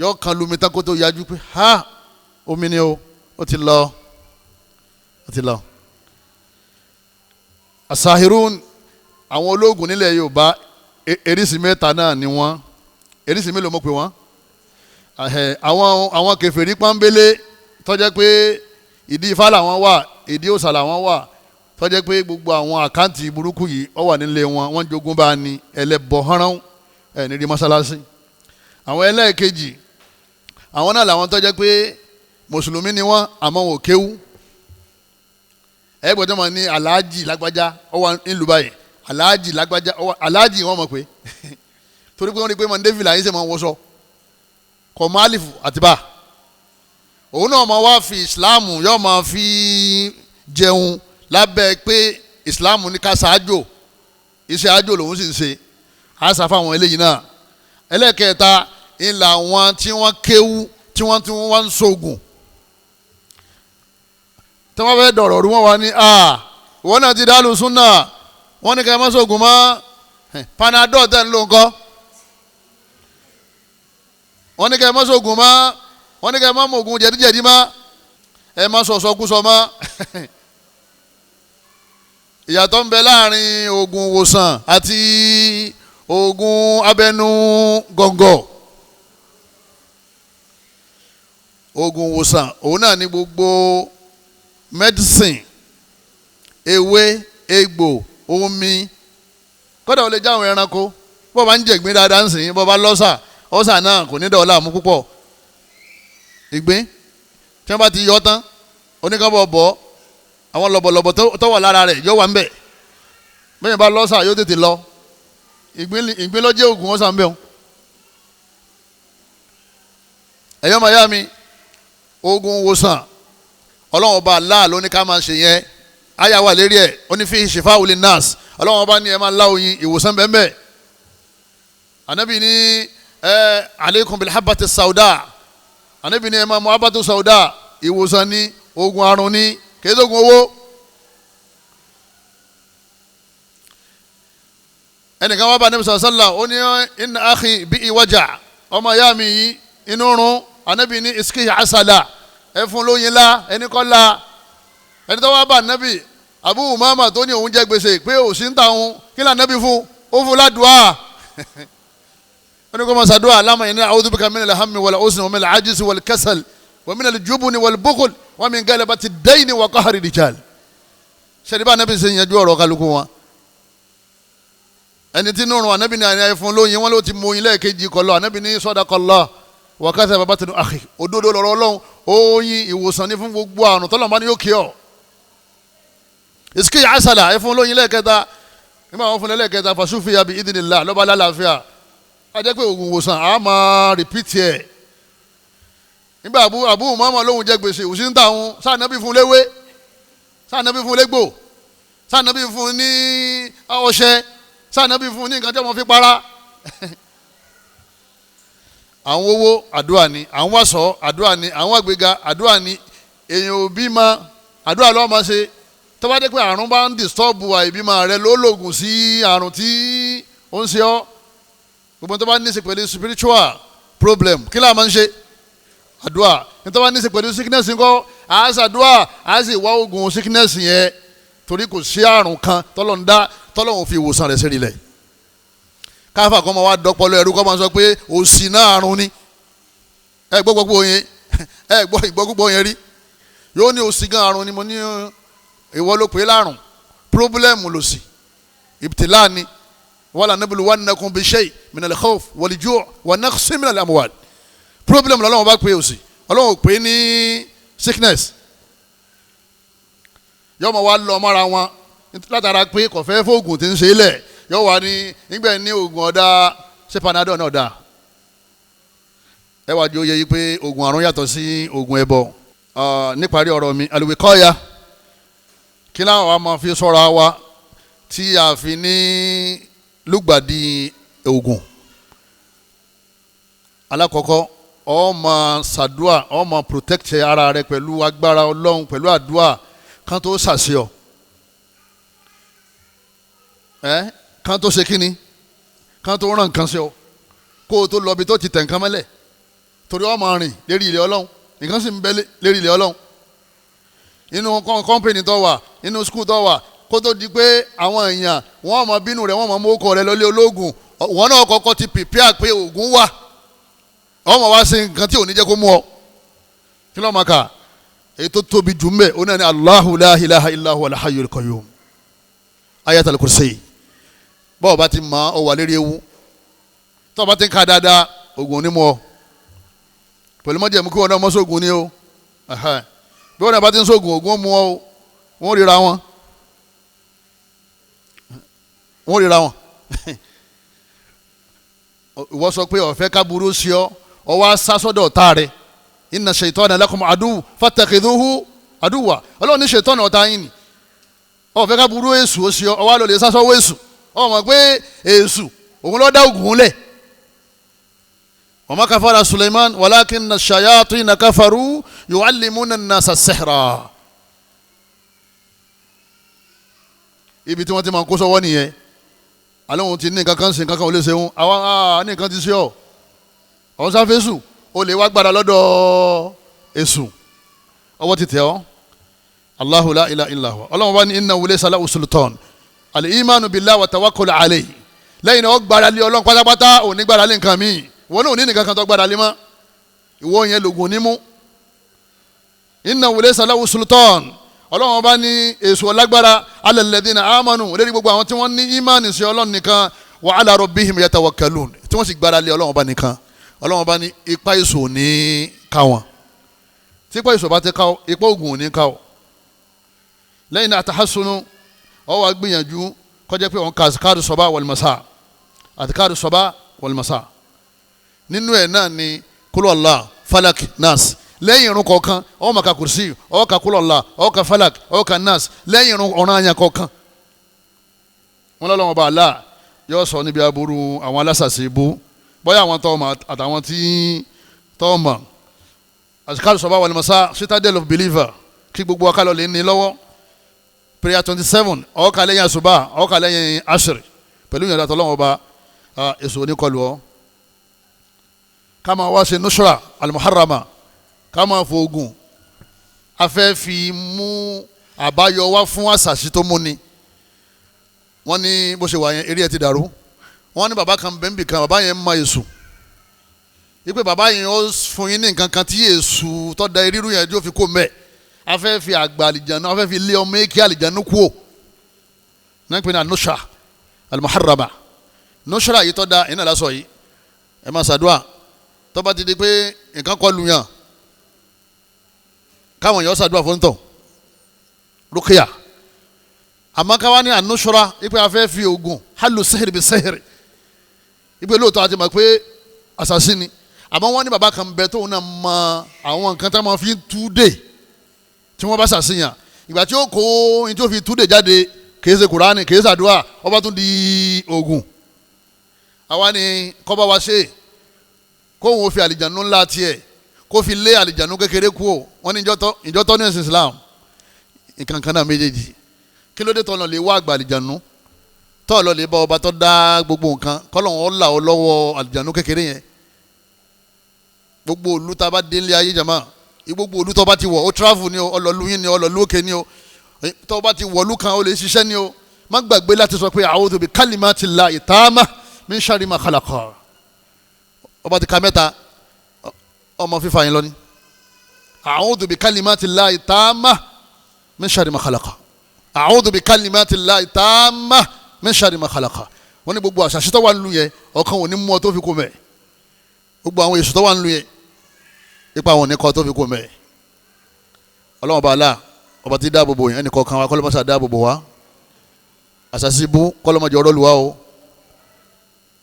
yọ kan lumi tako tó yájú pé ha omi ni o ó ti lọ àti lọ. Asahirun àwọn ológun nílẹ̀ Yorùbá eríṣi mẹ́ta náà ni wọ́n. Eríṣi mélòó mo pè wọ́n? Àwọn kèfèrí pọ́nbélé tó jẹ́ pé ìdí ifá làwọn wà, ìdí òòṣà làwọn wà, tó jẹ́ pé gbogbo àwọn àkáǹtì burúkú yìí ó wà nílé wọn, wọ́n jogún bá ní ẹlẹ́bọ hánrán nídìí mọ́sálásí. Àwọn ẹlẹ́ẹ̀kejì àwọn náà làwọn tó jẹ́ pé mùsùlùmí ni wọ́n àmọ́ wọn ò kéwú. Ẹ gbọ́dọ̀ mọ̀ ní aláàjì lágbájá ó wà nílùú báyìí, aláàjì lágbájá aláàjì wọ́n mọ̀ pé torí pé wọ́n rí pé mọ̀ndéfìlà yìí ṣe máa ń wọṣọ kọ̀málìfù àtibá. Òun náà máa wá fi ìsìláàmù yóò máa fi jẹun lábẹ́ pé ìsìláàmù ní ká ṣáájò, iṣẹ́ àjò lòun sì ń ṣe àṣà fáwọn eléyìí náà. Ẹlẹ́kẹta ìlà wọn tí wọ́n kéwú tí wọ́n ń ṣoògùn, tí wọ́n fẹ́ dọ̀rọ̀ rú wọn wá ní ìwọ náà ti dálù súnà, wọ́n ní ká ẹ má ṣoògùn mọ́, panadol tẹ̀ ń lò ńkọ́, wọ́n ní ká ẹ má ṣoògùn mọ́, wọ́n ní ká ẹ má mọ ògùn jẹ̀díjẹ̀dí mọ́, ẹ má sọ̀sọ̀kúsọ mọ́. Ìyàtọ̀ ń bẹ láàrin oògùn ìwòsàn àti oògùn abẹnú gọ̀ǹgọ̀. Oògùn ìwòsàn òun náà ní gbogbo medicine, ewé, egbò, omi, kódà ó lè jáwọn ẹranko. Bó bá ń jẹ̀gbín dáadáa ń sìn, bó bá lọ́sà, ọ̀sà náà kò ní dọ̀ ọ́ láàmú púpọ̀. Ìgbín tí wọ́n bá ti yọ tán oníkàbọ̀ bọ̀ àwọn lọ̀bọ̀lọ̀bọ̀ tó wà lára rẹ̀ yóò wà ń bẹ̀. Bẹ́ẹ̀ bá lọ́sà yóò tètè lọ. Ìgbín ló jẹ́ oògùn ọ̀sà ń bẹ̀ wọn. Ẹ̀yọ́ màá yá mi, oògùn ìwòsàn Ọlọ́run ọba Allah ló ní ká máa ṣe yẹn. Àyà wà lérí ẹ̀, ó ní fihi shifa'un linnas. Ọlọ́run ọba ní ẹ máa lá oyin, ìwòsàn bẹ́ẹ̀ bẹ́ẹ̀. Ànábì ní aleikum bil habbati sauda. Ànábì ní ẹ máa mú habatu sauda, ìwòsàn ní, oògùn àrùn ní, kìí ṣoògùn owó. Ẹnìkan wá bá Ànábì sallallahu ó ní inna akhi bi'i waja, ọmọ ìyá mi yìí inú rún. Ànábì ní iskihi asala, ẹ fún lóyin la, ẹni kọ́ la. Ẹni tó wá bá Ànábì Abu Umama tó ní òun jẹ gbèsè pé òsì ń ta òun, kí lóò Ànábì fún? Ó fún ládùá. Ó ní kó máa ṣàdúrà Allahumma inni a'udhu bika min al-hammi wal-huzni wa min al-'ajzi wal-kasal wa min al-jubni wal-bukhl wa min galabati ad-dayni wa qahri ar-rijal. Ṣèdí bá Ànábì ṣe yanjú ọ̀rọ̀ kálukú wọn. Ẹni tí nùrùn Ànábì ní àyè fún lóyin wọn ló ti mú oyin lẹ́ẹ̀kejì kọlọ. Ànábì ní sadaqallah wa kadhaba batnu akhi, òdodo lọ̀rọ̀ Ọlọ́run. Oyin ìwòsàn ní fún gbogbo àrùn tọ́lọ́mọ ní yóò kí ọ. Iskiya asala ẹ fún lóyin lẹ́ẹ̀kẹta, nígbà wọn fún lẹ́ẹ̀kẹta fasufiya bi idhnillah lọ́ba lálàáfíà. A jẹ́ pé oògùn ìwòsàn a máa rìpítì ẹ̀. Nígbà Abu Umama lóhun jẹ gbèsè òsì ń tà wọn, sáà Ànábì fún léwé, sáà Ànábì fún légbò, sáà Ànábì fún ní ọṣẹ, sáà Ànábì fún ní nǹkan tí wọ́n fi para. Àwọn owó àdúrà ni, àwọn wàsọ àdúrà ni, àwọn àgbéga àdúrà ni. Èèyàn ò bímọ àdúrà lọ́wọ́ máa ṣe. Tó bá dé pé àrùn bá ń dìstọ́ọ̀bù àìbímọ rẹ ló lògùn sí àrùn tí ó ń ṣe ọ́. Gbogbo tó bá ní í ṣe pẹ̀lú spiritual problem kí láà máa ń ṣe? Àdúrà. Ní tó bá ní í ṣe pẹ̀lú sickness ńkọ́ àṣàdúrà á sì wá oògùn sickness yẹn, torí kò sí àrùn kan tọ́lọ̀ ń dá tọ́lọ̀ ń fi ìwòsàn rẹ̀ sí ilẹ̀. Káfà kọ́ máa wá dọ́pọ̀lọ́ ẹ̀rú kọ́ máa sọ pé òsì náà àrùn ni. Ẹ gbọ́ gbogbo yẹn, ẹ gbọ́ ìgbọ́ yẹn rí. Yóò ní òsì gan àrùn ni, mo ní ìwọ ló pè é lárùn. Pírọ́bùlẹ́mù lòsì, ìbtìlá ni. Wala nabluwannakum bi shay' min al-khawf wal-ju' wa naqsin min al-amwal. Problem lọ́lọ́run bá pè òsì, Ọlọ́run pè ní sickness. Yọ́ọ́ máa wá lọ mọ́ra wọn látara pé kò fẹ́ fóògùn tí ń ṣe ilẹ̀. Yọ́ọ́ wá ní nígbà ní oògùn ọ̀dà ṣé panadol náà dà. Ẹ wá jẹ́ ó yẹ yí pé oògùn àrùn yàtọ̀ sí oògùn ẹbọ. Níparí ọ̀rọ̀ mi, al-wiqaya kí láwọn wa máa fi sọ́ra wa tí a fi ní lùgbàdì oògùn. Alákọ̀ọ́kọ́ ó máa ṣàdúà, ó máa protect ara rẹ pẹ̀lú agbára Ọlọ́run, pẹ̀lú àdúà kan tó ṣàṣẹ ọ. Kan tó ṣe kíni, kan tó ràn nǹkan ṣe ọ, kó o tó lọ bí tó ti tẹ̀ nǹkan mọ́lẹ̀, torí ó máa rìn lérí ilẹ̀ Ọlọ́run, nǹkan sì ń bẹ lérí ilẹ̀ Ọlọ́run. inú kọ́ńpìnì tó wà inú skul tó wà kó tó di pé àwọn èèyàn wọ́n mọ bínú rẹ̀ wọ́n mọ mọ́kọ rẹ̀ lọ́lé ológun wọn náà kọ́kọ́ ti pìpíà pé oògùn wà wọ́n mọ̀ wá sí nǹkan tí ò ní jẹ́ kó mú ọ kí ló máa kà èyí tó tóbi jù mbẹ́ ó náà ní Allahu la ilaha illa huwa al-hayyul qayyum ayatul kursi bọ́ọ̀ bá ti mọ̀ ọ wà lérí ewu tọ́ọ̀ bá ti ń ka dáadáa oògùn ò ní mú ọ pẹ̀lú mọ́jẹ̀mú kí wọn náà mọ́ sóògùn ni o bí wọn náà bá ti ń sóògùn oògùn ó mú ọ wọn ríra wọn ìwọ sọ pé ọ̀fẹ́ kábúrú sí ọ wá sá sọ́dọ̀ ọ̀tá rẹ inna shaytana lakum adu fattakhidhuhu aduwwa ọlọ́run ní ṣètọ́nà ọ̀tá yín ni ọ̀fẹ́ kábúrú èṣù ó sí ọ wá lọ lè sá sọ́wọ́ èṣù ọ mọ̀ pé èṣù òun ló dá oògùn lẹ̀ wa ma kafara Sulaiman walakinna ash-shayatina kafaru yu'allimuna an-nasa as-sihra ibi tí wọ́n ti máa ń kó sọ́wọ́ nìyẹn alẹ́ wọn ti ní nǹkan kan ṣe nǹkan kan ò lè ṣe wọn àwọn ní nǹkan ti ṣe ọ ọ̀hún sáfẹ́sù o lè wá gbára lọ́dọ̀ èṣù ọwọ́ ti tẹ̀ ọ́ Allahu la ilaha illa huwa ọlọ́run bá ní innahu laysa lahu sultan al-imanu billahi wa tawakkul alayhi lẹ́yìn náà ó gbára lé ọlọ́run pátápátá ò ní gbára lé nǹkan míì ìwọ náà ò ní nǹkan kan tó gbára lé mọ́ ìwọ yẹn lògùn onímú innahu laysa lahu sultan ọlọ́run bá ní èso ọlágbára ala alladhina amanu lérí gbogbo àwọn tí wọ́n ní ìmánì sí ọlọ́run nìkan wa ala rabbihim yatawakkalun tí wọ́n sì gbára lé ọlọ́run bá nìkan ọlọ́run bá ní ipa èso ní káwọn tí ipa èso bá ti ká ipa oògùn ní ká lẹ́yìn náà àtàhásùnú ọ wá gbìyànjú kọjá pé òun ka àtikáàdù sọba wal masa àtikáàdù sọba wal masa nínú ẹ̀ náà ni kúlù Allah falak nas lẹ́yìn irun kọ̀ọ̀kan ó máa ka kùrùsí ó ka kúlù Allah ó ka falak ó ka nas lẹ́yìn irun ọ̀ràn àyàn kọ̀ọ̀kan wọn lọ́wọ́ bá Allah yóò sọ níbi aburú àwọn alásàsì ibú bóyá àwọn tọ́ọ̀mà àtàwọn tí tọ́ọ̀mà àtikáàdù sọba wal masa citadel of believer kí gbogbo akálọ̀ lè ní lọ́wọ́ prayer 27 ọ̀ọ́ka lẹ́yìn àṣùbà ọ̀ọ́ka lẹ́yìn àṣírí pẹ̀lú ìyàrá tọ́lọ́wọ́ bá èso oníkọlù ọ́ ká máa wá ṣe nusra al-muharrama ká máa fo oògùn afẹ́ fi mú àbáyọ wá fún àṣàṣì tó múni wọ́n ní bó ṣe wà yẹn eré ẹ̀ ti dàrú wọ́n ní bàbá kan bẹ́ńbì kan bàbá yẹn máa èṣù wípé bàbá yẹn ó fún yín ní nǹkan kan tí èṣù tó da irú yẹn tí ó fi kó mẹ́ẹ̀ afẹ́ fi àgbà àlìjánu afẹ́ fi lé ọmọ èkì àlìjánu kú o náà ń pè ní anusra al-muharrama nusra yìí tọ́ da iná lásọ yìí ẹ máa ṣàdúrà tó bá ti di pé nǹkan kọ lu yàn káwọn èèyàn ṣàdúrà fún tọ̀ rúkìá àmọ́ káwá ní anusra ipe afẹ́ fi oògùn halu sehiri bi sehiri ipe lóòótọ́ àti mọ̀ pé àṣàṣì ni àmọ́ wọ́n ní bàbá kan bẹ tóun náà mọ àwọn nǹkan tá a máa fi tú dé tí wọ́n bá ṣàṣìyàn ìgbà tí ó kó ní tí ó fi túdè jáde kìí ṣe kùránì kìí ṣàdúrà ọba tún di oògùn àwa ni kọ́ba wa ṣe kóhun ó fi àlìjánu ńlá tiẹ̀ kó fi lé àlìjánu kékeré kú o wọ́n ní ìjọ́tọ́ ní ẹ̀sìn Islam nǹkan kan náà méjèèjì kí ló dé tọ́ lọ lè wá àgbà àlìjánu tọ́ lọ lè bá ọba tó dá gbogbo nǹkan kọ́lọ́hún ó là ó lọ́wọ́ àlìjánu kékeré yẹn gbogbo òlu tá a bá délé ayé jama gbogbo olú tó bá ti wọ̀ ó travel ni o ọlọ́lu yín ni o ọlọ́lu òkè ni o tó bá ti wọ̀lú kan ó lè ṣiṣẹ́ ni o má gbàgbé láti sọ pé a'udhu bi kalimatillahi tammah min sharri ma khalaqa ọba ti ka mẹ́ta ọmọ fífa yín lọ ni a'udhu bi kalimatillahi tammah min sharri ma khalaqa a'udhu bi kalimatillahi tammah min sharri ma khalaqa wọ́n ní gbogbo àṣàṣì tó wà nílùú yẹn ọkàn ò ní mú ọ tó fi kó mẹ́ gbogbo àwọn èṣù tó wà nílùú yẹn ipa àwọn oníkọ tó fi kó mẹ́ ọlọ́wọ́n bá a la ọba tí dáàbò bò yẹn ẹnì kọ̀ọ̀kan wa kọ́lọ́mọ́sá dáàbò bò wá àṣàṣì bú kọ́lọ́mọ́jọ ọ̀rọ̀ lu wa o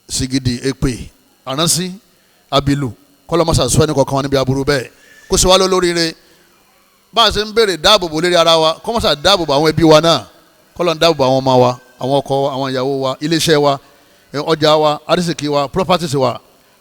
sìgìdì èpè àránsí abilu kọ́lọ́mọ́sá sọ ẹnì kọ̀ọ̀kan wa níbi aburú bẹ́ẹ̀ kó sì wá lọ lóríire bá a ṣe ń béèrè dáàbò bò lérí ara wa kọ́mọ́sá dáàbò bò àwọn ẹbí wa náà kọ́lọ́n dáàbò bò àwọn ọmọ wa àwọn ọkọ àwọn ìyàwó wa iléeṣẹ́ wa ọjà wa arísìkí wa properties wa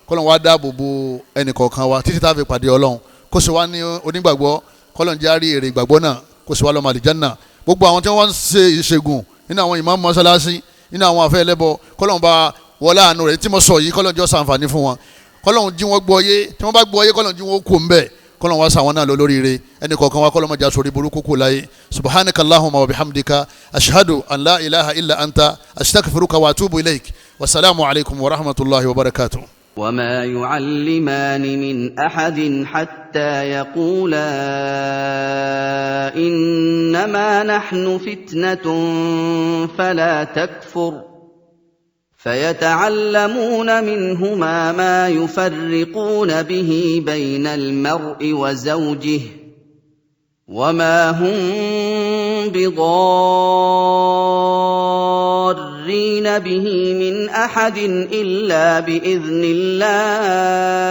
kọ́lọ́n wa dáàbò bò ẹnì kọ̀ọ̀kan wa títí tá a fi pàdé ọlọ́run kó sì wá ní onígbàgbọ́ kọ́lọ́n járí èrè ìgbàgbọ́ náà kó sì wá lọ́mọ àlìjánná gbogbo àwọn tí wọ́n ń ṣe ìṣègùn nínú àwọn ìmáàmù mọ́sálásí nínú àwọn àfẹ́ ẹlẹ́bọ kọ́lọ́n bá wọlé àánú rẹ̀ tí mo sọ yìí kọ́lọ́n jọ ṣàǹfààní fún wọn kọ́lọ́n jí wọn gbọ́ yé tí wọ́n bá gbọ́ yé kọ́lọ́n jí wọn kó ń bẹ̀ kọ́lọ́n wá sàwọn náà lọ lóríire ẹnì kọ̀ọ̀kan wa kọ́lọ́n má jà sórí burúkú kù láyé subhanaka allahumma wa bihamdika ashhadu an la ilaha illa anta astaghfiruka wa atubu ilayk wasalaamu alaykum wa rahmatulahi wa barakatuh. وما يعلمان من أحد حتى يقولا إنما نحن فتنة فلا تكفر فيتعلمون منهما ما يفرقون به بين المرء وزوجه وما هم بضارين به من أحد إلا بإذن الله